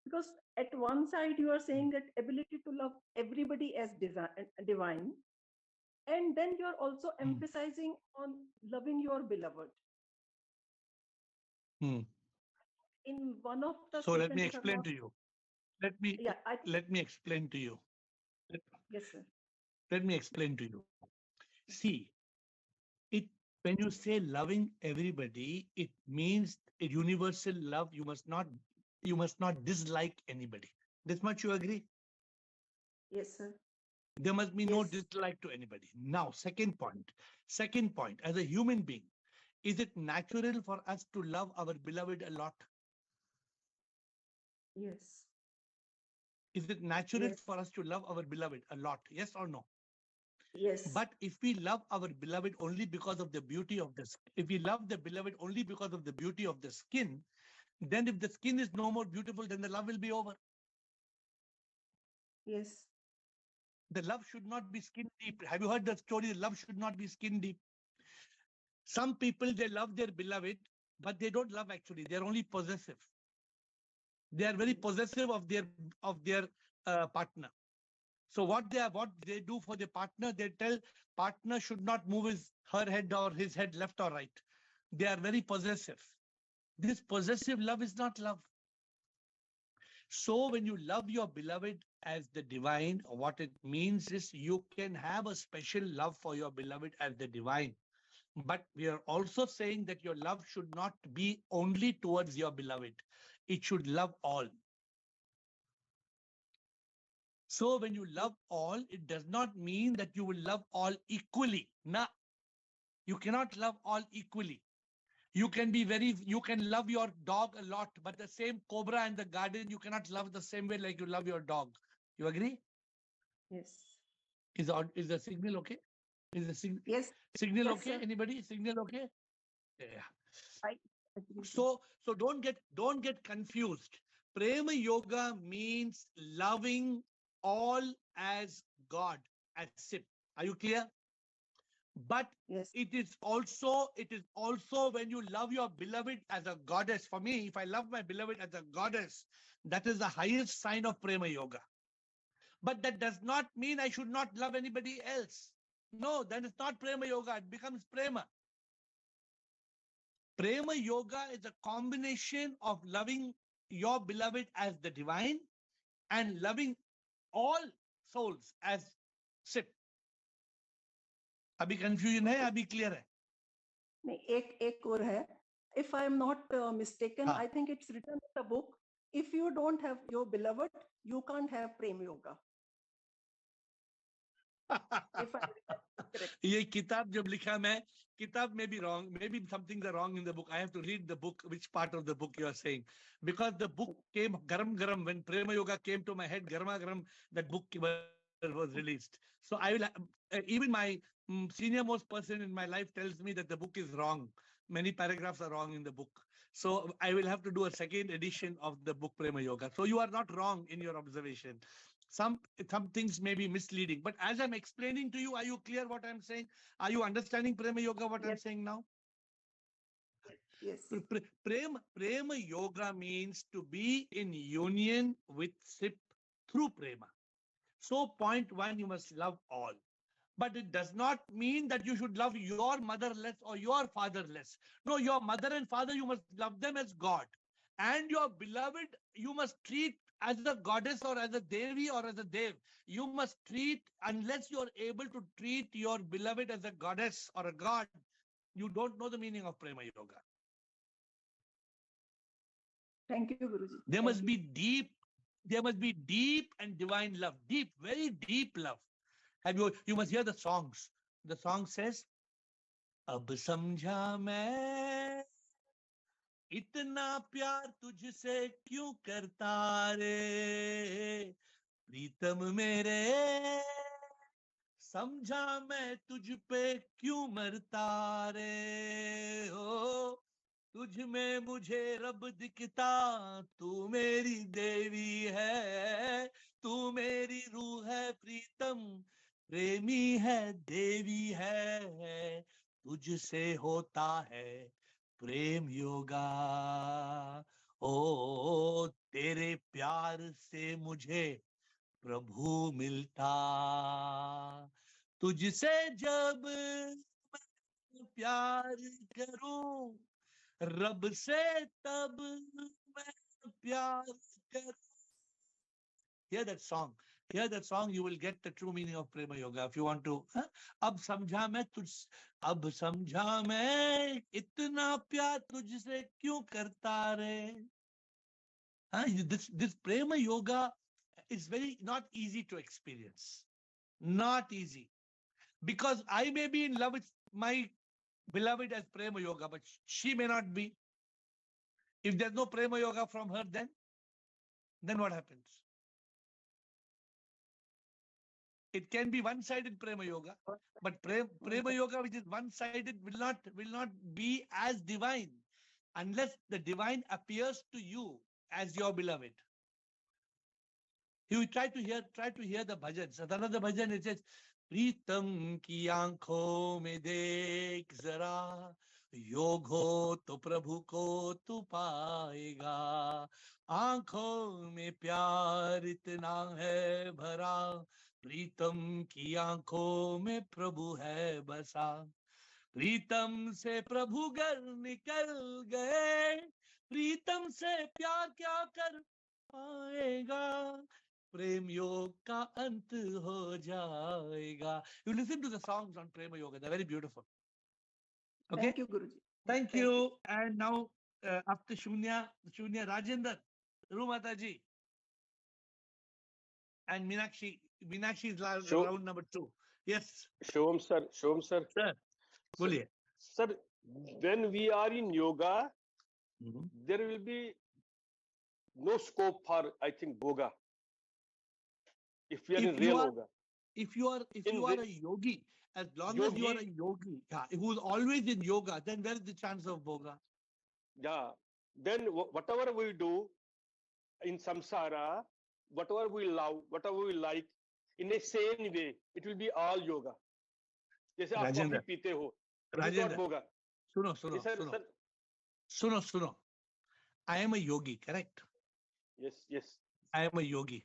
S7: Because at one side, you are saying that ability to love everybody as divine. And then you're also emphasizing on loving your beloved. In one of the
S1: So let me
S7: statements,
S1: explain to you. Let me explain to you.
S7: Yes, sir.
S1: Let me explain to you. See, when you say loving everybody, it means a universal love. You must not dislike anybody. This much you agree?
S7: Yes, sir.
S1: There must be no dislike to anybody. Now, second point, as a human being, is it natural for us to love our beloved a lot?
S7: Yes.
S1: Is it natural for us to love our beloved a lot? Yes or no?
S7: Yes.
S1: But if we love our beloved only because of the beauty of the skin, if we love the beloved only because of the beauty of the skin, then if the skin is no more beautiful, then the love will be over.
S7: Yes.
S1: The love should not be skin deep. Have you heard the story? Love should not be skin deep. Some people, they love their beloved, but they don't love actually. They're only possessive. They are very possessive of their partner. So what they do for the partner, they tell partner should not move her head or his head left or right. They are very possessive. This possessive love is not love. So when you love your beloved as the divine, what it means is you can have a special love for your beloved as the divine. But we are also saying that your love should not be only towards your beloved. It should love all. So when you love all, it does not mean that you will love all equally. No, you cannot love all equally. You can love your dog a lot, but the same cobra in the garden, you cannot love the same way like you love your dog. You agree?
S7: Yes.
S1: Is the signal okay? Is the
S7: Yes.
S1: signal
S7: Yes,
S1: okay?
S7: sir.
S1: Anybody? Signal okay? Yeah.
S7: I agree, sir.
S1: So don't get confused. Prema yoga means loving all as God, as Sip. Are you clear? But
S7: Yes.
S1: it is also when you love your beloved as a goddess. For me, if I love my beloved as a goddess, that is the highest sign of prema yoga. But that does not mean I should not love anybody else. No, then it's not prema yoga. It becomes prema. Prema yoga is a combination of loving your beloved as the divine and loving all souls as Sip. अभी confusion है, अभी clear है?
S7: नहीं, एक और है. If I am not mistaken,
S1: हाँ.
S7: I think it's written in the book. If you don't have your beloved, you can't have prem yoga. If I correct.
S1: ये किताब जब लिखा मैं किताब में भी wrong, maybe some things are wrong in the book. I have to read the book, which part of the book you are saying, because the book came garam when prema yoga came to my head, garam that book was released. So I will even my senior most person in my life tells me that the book is wrong. Many paragraphs are wrong in the book. So I will have to do a second edition of the book Prema Yoga. So you are not wrong in your observation. Some things may be misleading, but as I'm explaining to you, are you clear what I'm saying? Are you understanding Prema Yoga, what I'm
S7: Yes.
S1: saying now?
S7: Yes.
S1: Prema Yoga means to be in union with Sip through Prema. So point one, you must love all. But it does not mean that you should love your mother less or your father less. No, your mother and father, you must love them as God. And your beloved, you must treat as a goddess or as a Devi or as a Dev. You must treat, unless you're able to treat your beloved as a goddess or a God, you don't know the meaning of Prema Yoga.
S7: Thank you, Guruji.
S1: There
S7: Thank
S1: must
S7: you.
S1: be deep and divine love. Deep, very deep love. You must hear the songs. The song says, अब समझा मैं इतना प्यार तुझसे क्यों करता रे प्रीतम मेरे समझा मैं तुझ पे क्यों मरता रे हो तुझ में मुझे रब दिखता तू मेरी देवी है तू मेरी रूह है प्रीतम प्रेमी है देवी है तुझसे होता है प्रेम योगा ओ तेरे प्यार से मुझे प्रभु मिलता तुझसे जब मैं प्यार करूं रब से तब मैं प्यार करूं. Hear that song. Hear that song, you will get the true meaning of Prema Yoga. If you want to, अब समझा मैं इतना प्यार तुझसे क्यों करता रे. This Prema Yoga is very not easy to experience. Not easy. Because I may be in love with my beloved as Prema Yoga, but she may not be. If there's no Prema Yoga from her, then what happens? It can be one-sided Prema Yoga, but Prema Yoga, which is one-sided, will not be as divine unless the divine appears to you as your beloved. You try to hear the bhajans. Another bhajan, it says, Pritam ki aankhon mein dekh zara, योग हो तो प्रभु को तू पाएगा, आंखों में प्यार इतना है भरा, प्रीतम की आंखों में प्रभु है बसा, प्रीतम से प्रभु घर निकल गए, प्रीतम से प्यार क्या कर पाएगा, प्रेम योग का अंत हो जाएगा. You listen to the songs on Prema Yoga, they're very beautiful. Okay?
S7: Thank you, Guruji.
S1: Thank you. And now, after Shunya Rajendra, Rumataji, and Meenakshi. Meenakshi is round number 2. Yes.
S8: Shivam sir.
S1: Sir, boliye.
S8: Sir, when we are in yoga, there will be no scope for, I think, boga. If we are in real yoga.
S1: If you are a yogi, as long as you are a yogi, who is always in yoga, then where is the chance of boga?
S8: Yeah. Then whatever we do in samsara, whatever we love, whatever we like, in a sane way, it will be all yoga. जैसे आप coffee पीते हो,
S1: Rajendra,
S8: Boga.
S1: Suno. I am a yogi, correct?
S8: Yes.
S1: I am a yogi,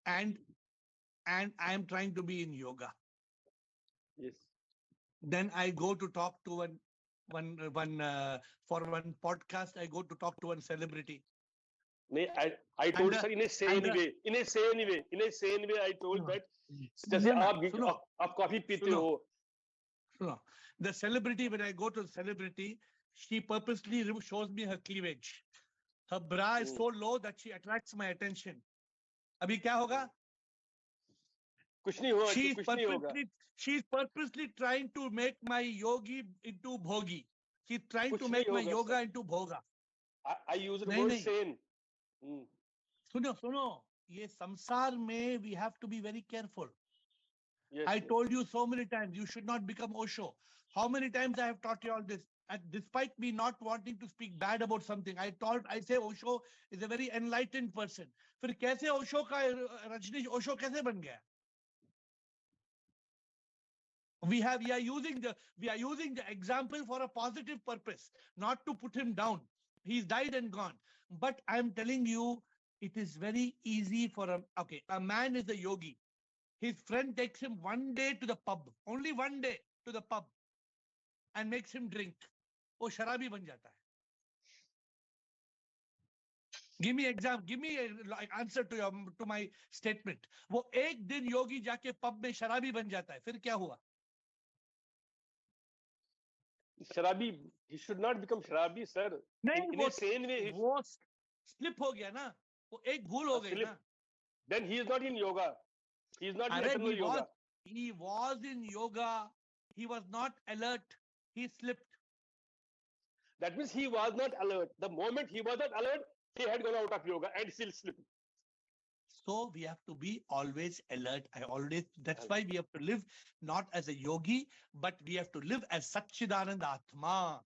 S1: and I am trying to be in yoga.
S8: Yes.
S1: Then I go to talk to one podcast. I go to talk to one celebrity.
S8: I told sir in a sane way. In a sane way, I told that. जैसे आप coffee पीते हो.
S1: The celebrity, when I go to the celebrity, she purposely shows me her cleavage. Her bra is so low that she attracts my attention. अभी क्या होगा?
S8: कुछ नहीं होगा.
S1: She's purposely trying to make my yogi into bhogi. She's trying to make my yoga into bhoga.
S8: I use the word sane.
S1: सुनो, ये संसार में we have to be very careful.
S8: Yes,
S1: I told you so many times, you should not become Osho. How many times I have taught you all this? And despite me not wanting to speak bad about something, I say Osho is a very enlightened person. फिर कैसे Osho का Rajneesh Osho कैसे बन गया? We are using the example for a positive purpose, not to put him down. He's died and gone. But I'm telling you, it is very easy for a man is a yogi. His friend takes him one day to the pub, only one day to the pub, and makes him drink. वो शराबी बन जाता है. Give me an answer to my statement. वो एक दिन योगी जाके pub में शराबी बन जाता है. फिर क्या हुआ?
S8: शराबी, he should not become शराबी, sir.
S1: नहीं,
S8: in a sane way.
S1: वो slip हो गया ना. वो एक भूल हो गई ना.
S8: Then he is not in yoga. He is not in eternal yoga.
S1: He was in yoga. He was not alert. He slipped.
S8: That means he was not alert. The moment he was not alert, he had gone out of yoga and still slipped.
S1: So we have to be always alert. That's why we have to live not as a yogi, but we have to live as Satchidanand Atma.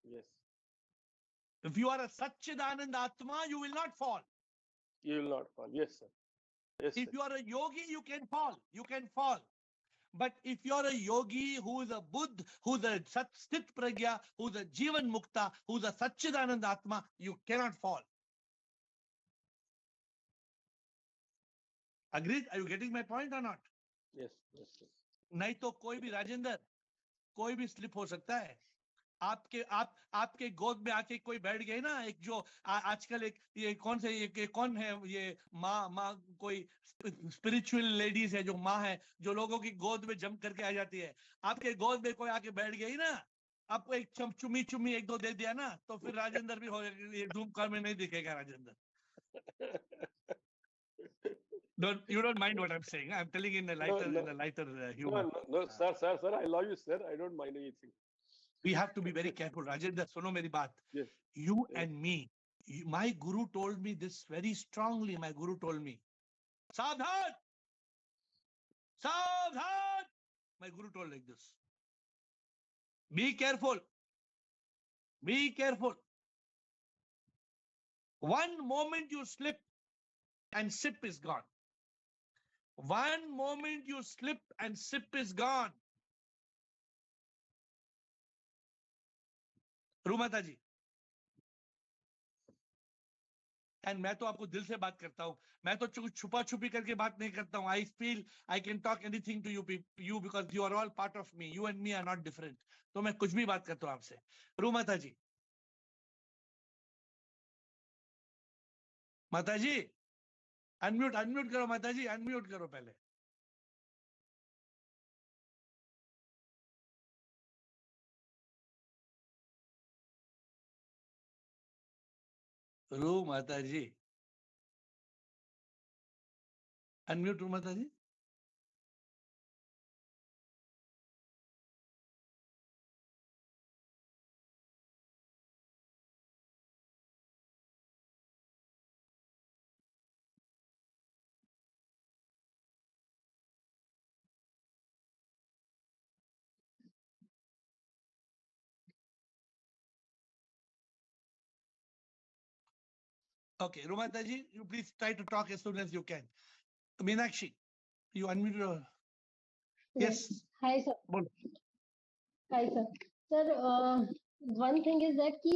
S8: Yes.
S1: If you are a Satchidanand Atma, you will not fall.
S8: You will not fall. Yes, sir. Yes,
S1: if you are a yogi, you can fall. But if you're a yogi who is a Buddha, who's a Sthit Pragya, who's a Jivan Mukta, who's a Satchidanand Atma, you cannot fall. Agreed? Are you getting my point or not?
S8: Yes.
S1: नहीं तो कोई भी राजेंद्र, कोई भी slip हो सकता है. आपके गोद में आके कोई बैठ गए ना, एक जो आजकल ये कौन है ये माँ कोई स्पिरिचुअल लेडीज है जो माँ है जो लोगों की गोद में जम करके आ जाती है. आपके गोद में कोई आके बैठ गई ना, आपको एक चुम्मी एक दो दे दिया ना, तो फिर राजेंद्र भी हो ये धूम कार में नहीं दिखेगा Rajendra. You don't mind what I'm saying. I'm telling in a lighter humor.
S8: No, sir, I love you, sir. I don't mind anything.
S1: We have to be very careful. Rajendra, suno meri baat.
S8: Yes.
S1: You and me, my guru told me this very strongly. My guru told me, Savdhan! My guru told like this. Be careful. One moment you slip, and sip is gone. One moment you slip and sip is gone. रूमाता जी, and मैं तो आपको दिल से बात करता हूं, मैं तो छुपा छुपी करके बात नहीं करता हूं. I feel I can talk anything to you because you are all part of me. You and me are not different. तो मैं कुछ भी बात करता हूं आपसे. रूमाता जी, माता जी अनम्यूट अनम्यूट करो. माता जी अनम्यूट करो पहले. रू माता जी अनम्यूट. रू माता जी. Okay, Rumata ji, you please try to talk as soon as you can. Meenakshi, you unmute your... Yes.
S2: Hi, sir.
S1: Bol.
S2: Hi, sir. Sir, one thing is that कि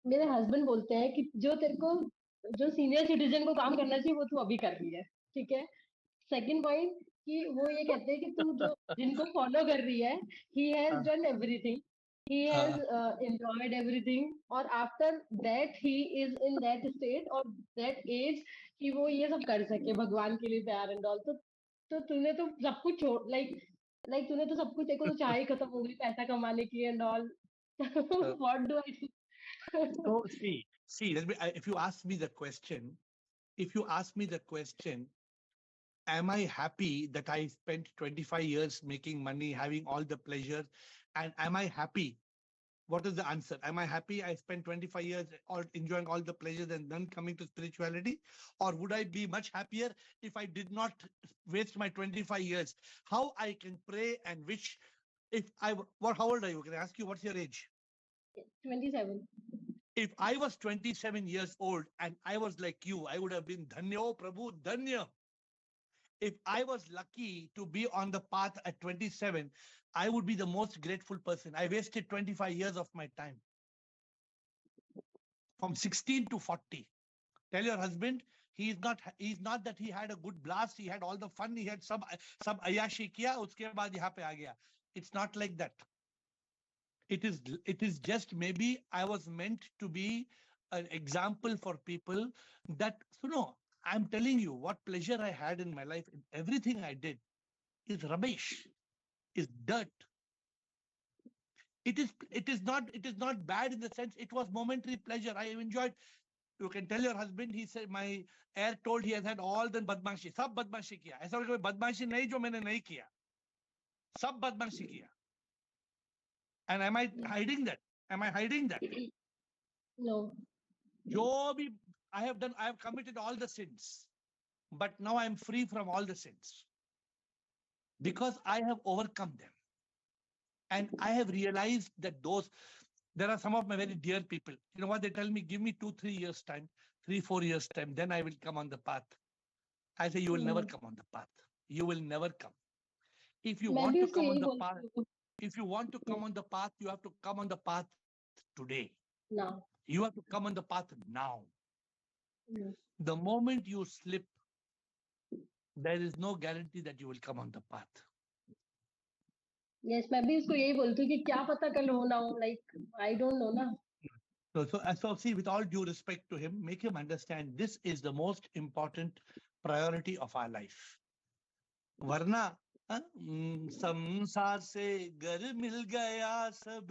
S2: मेरे हस्बैंड बोलते हैं कि जो तेरे को जो सीनियर सिटीजन को काम करना चाहिए वो तू अभी कर रही है. ठीक है. सेकंड पॉइंट कि वो ये कहते हैं कि तू जो जिनको फॉलो कर रही है, he has done everything. He has enjoyed everything और after that he is in that state or that age कि वो ये सब कर सके भगवान के लिए प्यार एंड ऑल. तो तूने तो सब कुछ छोड़ लाइक तूने तो सब कुछ, तेरे को तो चाय खत्म हो गई पैसा कमाने की and all. What do I
S1: So see, if you ask me the question, am I happy that I spent 25 years making money, having all the pleasure, and am I happy? What is the answer? Am I happy I spent 25 years or enjoying all the pleasures and then coming to spirituality? Or would I be much happier if I did not waste my 25 years? How I can pray and wish if how old are you? Can I ask you what's your age?
S2: 27.
S1: If I was 27 years old and I was like you, I would have been Dhanya, oh Prabhu, Dhanya. If I was lucky to be on the path at 27, I would be the most grateful person. I wasted 25 years of my time. From 16 to 40. Tell your husband, he's not that he had a good blast, he had all the fun, he had sab ayashi kiya, uske baad yahan pe aa gaya. It's not like that. It is just maybe I was meant to be an example for people that, I'm telling you what pleasure I had in my life. Everything I did is rubbish, is dirt. It is not bad in the sense it was momentary pleasure. I enjoyed. You can tell your husband, he said, my AiR told he has had all the badmashi. Sab badmashi kiya. ऐसा कोई badmashi नहीं जो मैंने नहीं किया. सब badmashi किया. And am I hiding that? Am I hiding that?
S2: No.
S1: जो भी I have done, I have committed all the sins. But now I am free from all the sins. Because I have overcome them. And I have realized that there are some of my very dear people. You know what they tell me? Give me 2-3 years time, 3-4 years time, then I will come on the path. I say, you will never come on the path. You will never come. If you want to come on the path, you have to come on the path today.
S2: Now.
S1: You have to come on the path now. The moment you slip, there is no guarantee that you will come on the path.
S2: Yes, मैं भी उसको यही बोलती हूँ कि क्या पता कल हो ना हो, like I don't know ना.
S1: So see, with all due respect to him, make him understand this is the most important priority of our life. वरना संसार से घर मिल गया सब,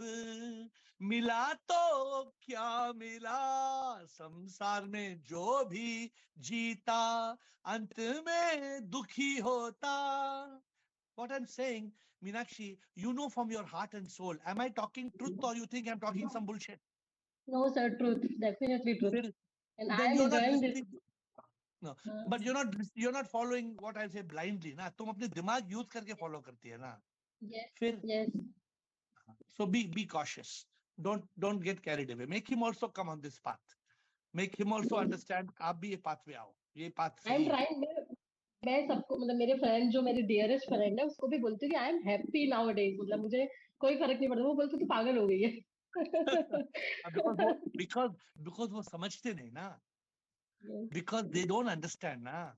S1: मिला तो क्या मिला, संसार में जो भी जीता अंत में दुखी होता. What I'm saying, Meenakshi, you know from your heart and soul, am I talking truth or you think I'm talking some bullshit?
S2: No, sir, truth, definitely truth. And I
S1: Then
S2: am
S1: you're not
S2: enjoying this.
S1: listening. No, but you're not following what I say blindly, ना. तुम अपने दिमाग use करके follow करती है ना.
S2: Yes. Yes.
S1: So be cautious. Don't get carried away. Make him also come on this path. Make him also understand आप भी ये path पे आओ. ये बात
S2: आई एम
S1: सही है।
S2: ट्राइंग, मैं सबको मतलब मेरे फ्रेंड जो मेरी डियरेस्ट फ्रेंड है उसको भी बोलती हूँ कि I am happy now days, मतलब मुझे कोई फर्क नहीं पड़ता। वो बोलती तू पागल हो गई है।
S1: बिकॉज वो समझते नहीं ना, बिकॉज दे डोंट अंडरस्टैंड ना,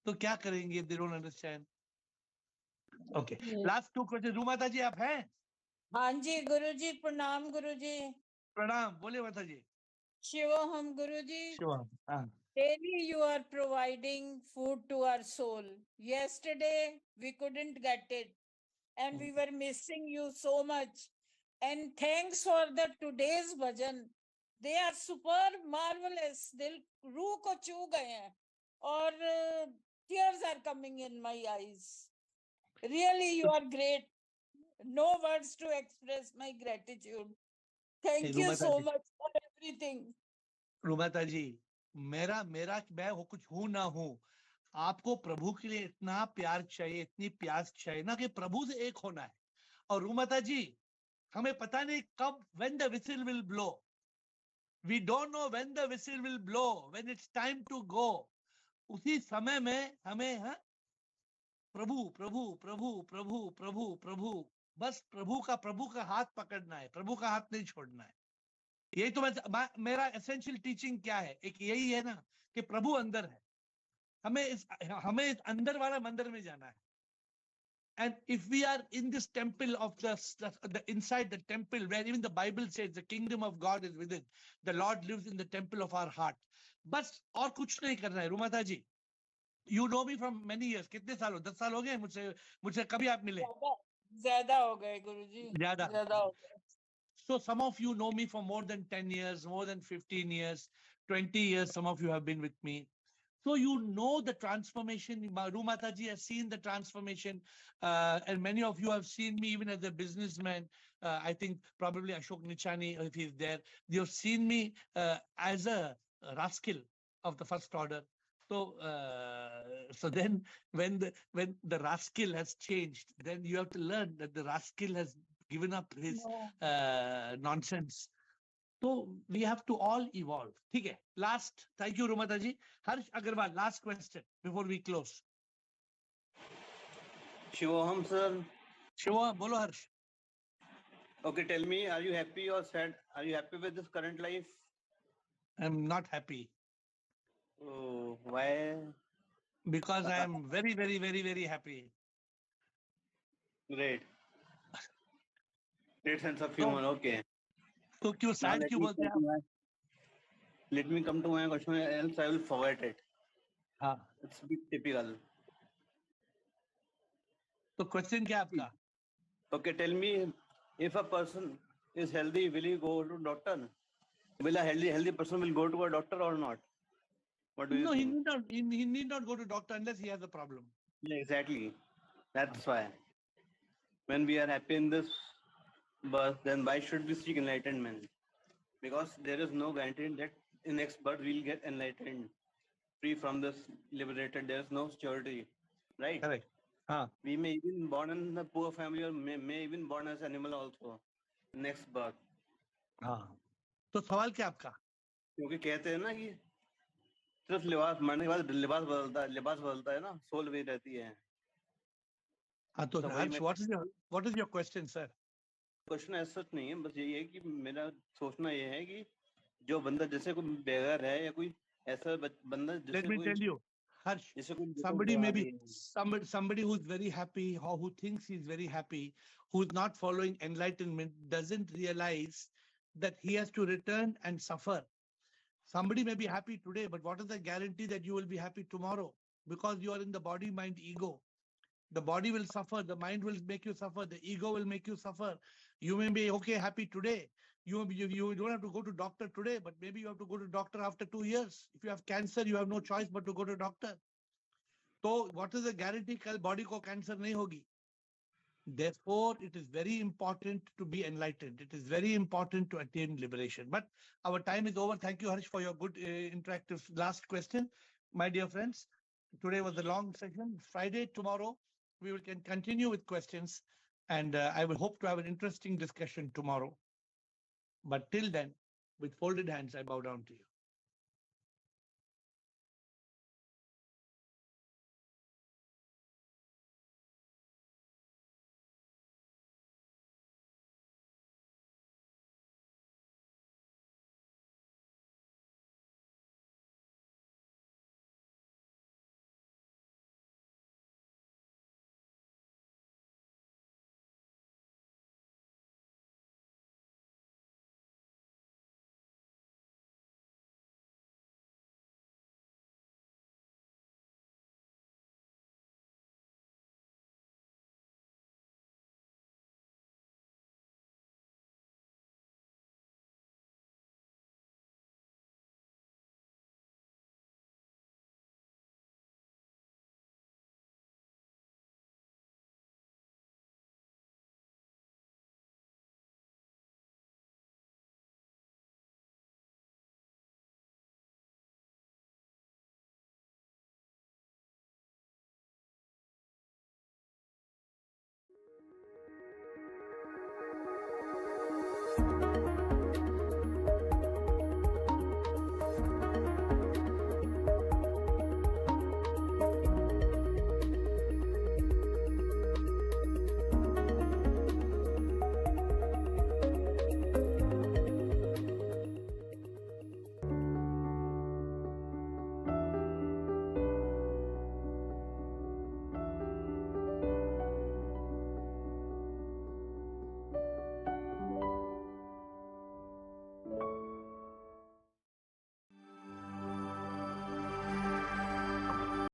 S1: तो क्या करेंगे they don't understand. Okay, last 2 question. रू माता जी आप हैं?
S9: हाँ जी गुरु जी, प्रणाम गुरु जी।
S1: प्रणाम, बोले माता जी।
S9: शिवोहम गुरु जी।
S1: शिवम, हाँ।
S9: Daily you are providing food to our soul. Yesterday we couldn't get it and we were missing you so much. And thanks for the today's bhajan. They are super marvelous. दिल रूह को छू गए हैं और tears are coming in my eyes. Really you are great. No words to express my gratitude. Thank
S1: रू
S9: you
S1: माता
S9: so
S1: ji,
S9: much for everything.
S1: रू माता जी, मेरा मेरा मैं हो कुछ हूं ना हूं, आपको प्रभु के लिए इतना प्यार चाहिए, इतनी प्यास चाहिए ना कि प्रभु से एक होना है। और रू माता जी, हमें पता नहीं कब, when the whistle will blow, we don't know when the whistle will blow, when it's time to go, उसी समय में हमें, हाँ, प्रभु प्रभु प्रभु प्रभु प्रभु प्रभु, बस प्रभु का हाथ पकड़ना है, प्रभु का हाथ नहीं छोड़ना है। यही तो मेरा एसेंशियल टीचिंग क्या है, एक यही है ना कि प्रभु अंदर है, हमें इस अंदर वाला मंदिर में जाना है। And if we are in this temple of the inside the temple where even the Bible says the kingdom of God is within, the Lord lives in the temple of our heart. बस और कुछ नहीं करना है। रुमाता जी, you know me from many years, कितने साल हो, 10 साल हो गए मुझसे कभी आप मिले?
S9: ज्यादा हो गए गुरुजी,
S1: ज्यादा।
S9: ज्यादा हो गए।
S1: So some of you know me for more than 10 years, more than 15 years, 20 years, some of you have been with me. So you know the transformation. Rumata ji has seen the transformation, and many of you have seen me even as a businessman. I think probably Ashok Nichani, if he's there, you've seen me as a rascal of the first order. So then when the rascal has changed, then you have to learn that the rascal has given up his nonsense. So we have to all evolve. ठीक है, last, thank you Rumata ji. Harsh Agarwal, last question before we close.
S10: Shivoham sir.
S1: Shiva, bolo Harsh.
S10: Okay, tell me, are you happy or sad? Are you happy with this current life?
S1: I'm not happy.
S10: Oh, why?
S1: Because I am very, very, very, very happy.
S10: Great. Great sense of humor. Okay.
S1: तो क्यों
S10: Now
S1: sad क्यों बोलते हैं आप?
S10: let me come to my question, else I will forget it.
S1: हाँ.
S10: It's a bit typical.
S1: तो question क्या आपका?
S10: Okay, tell me, if a person is healthy, will he go to doctor? Will a healthy person will go to a doctor or not? What do you think?
S1: He need not go to doctor unless he has a problem.
S10: Yeah, exactly. That's why. When we are happy in this birth, then why should we seek enlightenment? Because there is no guarantee that in next birth we'll get enlightened, free from this, liberated. There is no security, right?
S1: Correct.
S10: We may even born in a poor family or may even born as animal also, next birth.
S1: हाँ. तो सवाल क्या आपका?
S10: क्योंकि कहते हैं ना कि सिर्फ लिबास मरने के बाद लिबास बदलता है ना, सोल भी रहती है।
S1: हाँ, तो Harsh, what is your question, sir?
S10: Question ऐसा सच नहीं है, बस यही है कि मेरा सोचना ये है कि जो बंदा जैसे कोई बेघर है या कोई ऐसा बंदा जैसे
S1: Let me tell you, Harsh, somebody who's very happy or who thinks he's very happy, who's not following enlightenment, doesn't realize that he has to return and suffer. Somebody may be happy today, but what is the guarantee that you will be happy tomorrow? Because you are in the body, mind, ego. The body will suffer, the mind will make you suffer, the ego will make you suffer. You may be okay, happy today. You don't have to go to doctor today, but maybe you have to go to doctor after 2 years. If you have cancer, you have no choice but to go to doctor. So what is the guarantee kal body ko cancer nahi hogi? Therefore, it is very important to be enlightened. It is very important to attain liberation. But our time is over. Thank you, Harsh, for your good interactive last question. My dear friends, today was a long session. Friday, tomorrow, we can continue with questions. And I will hope to have an interesting discussion tomorrow. But till then, with folded hands, I bow down to you.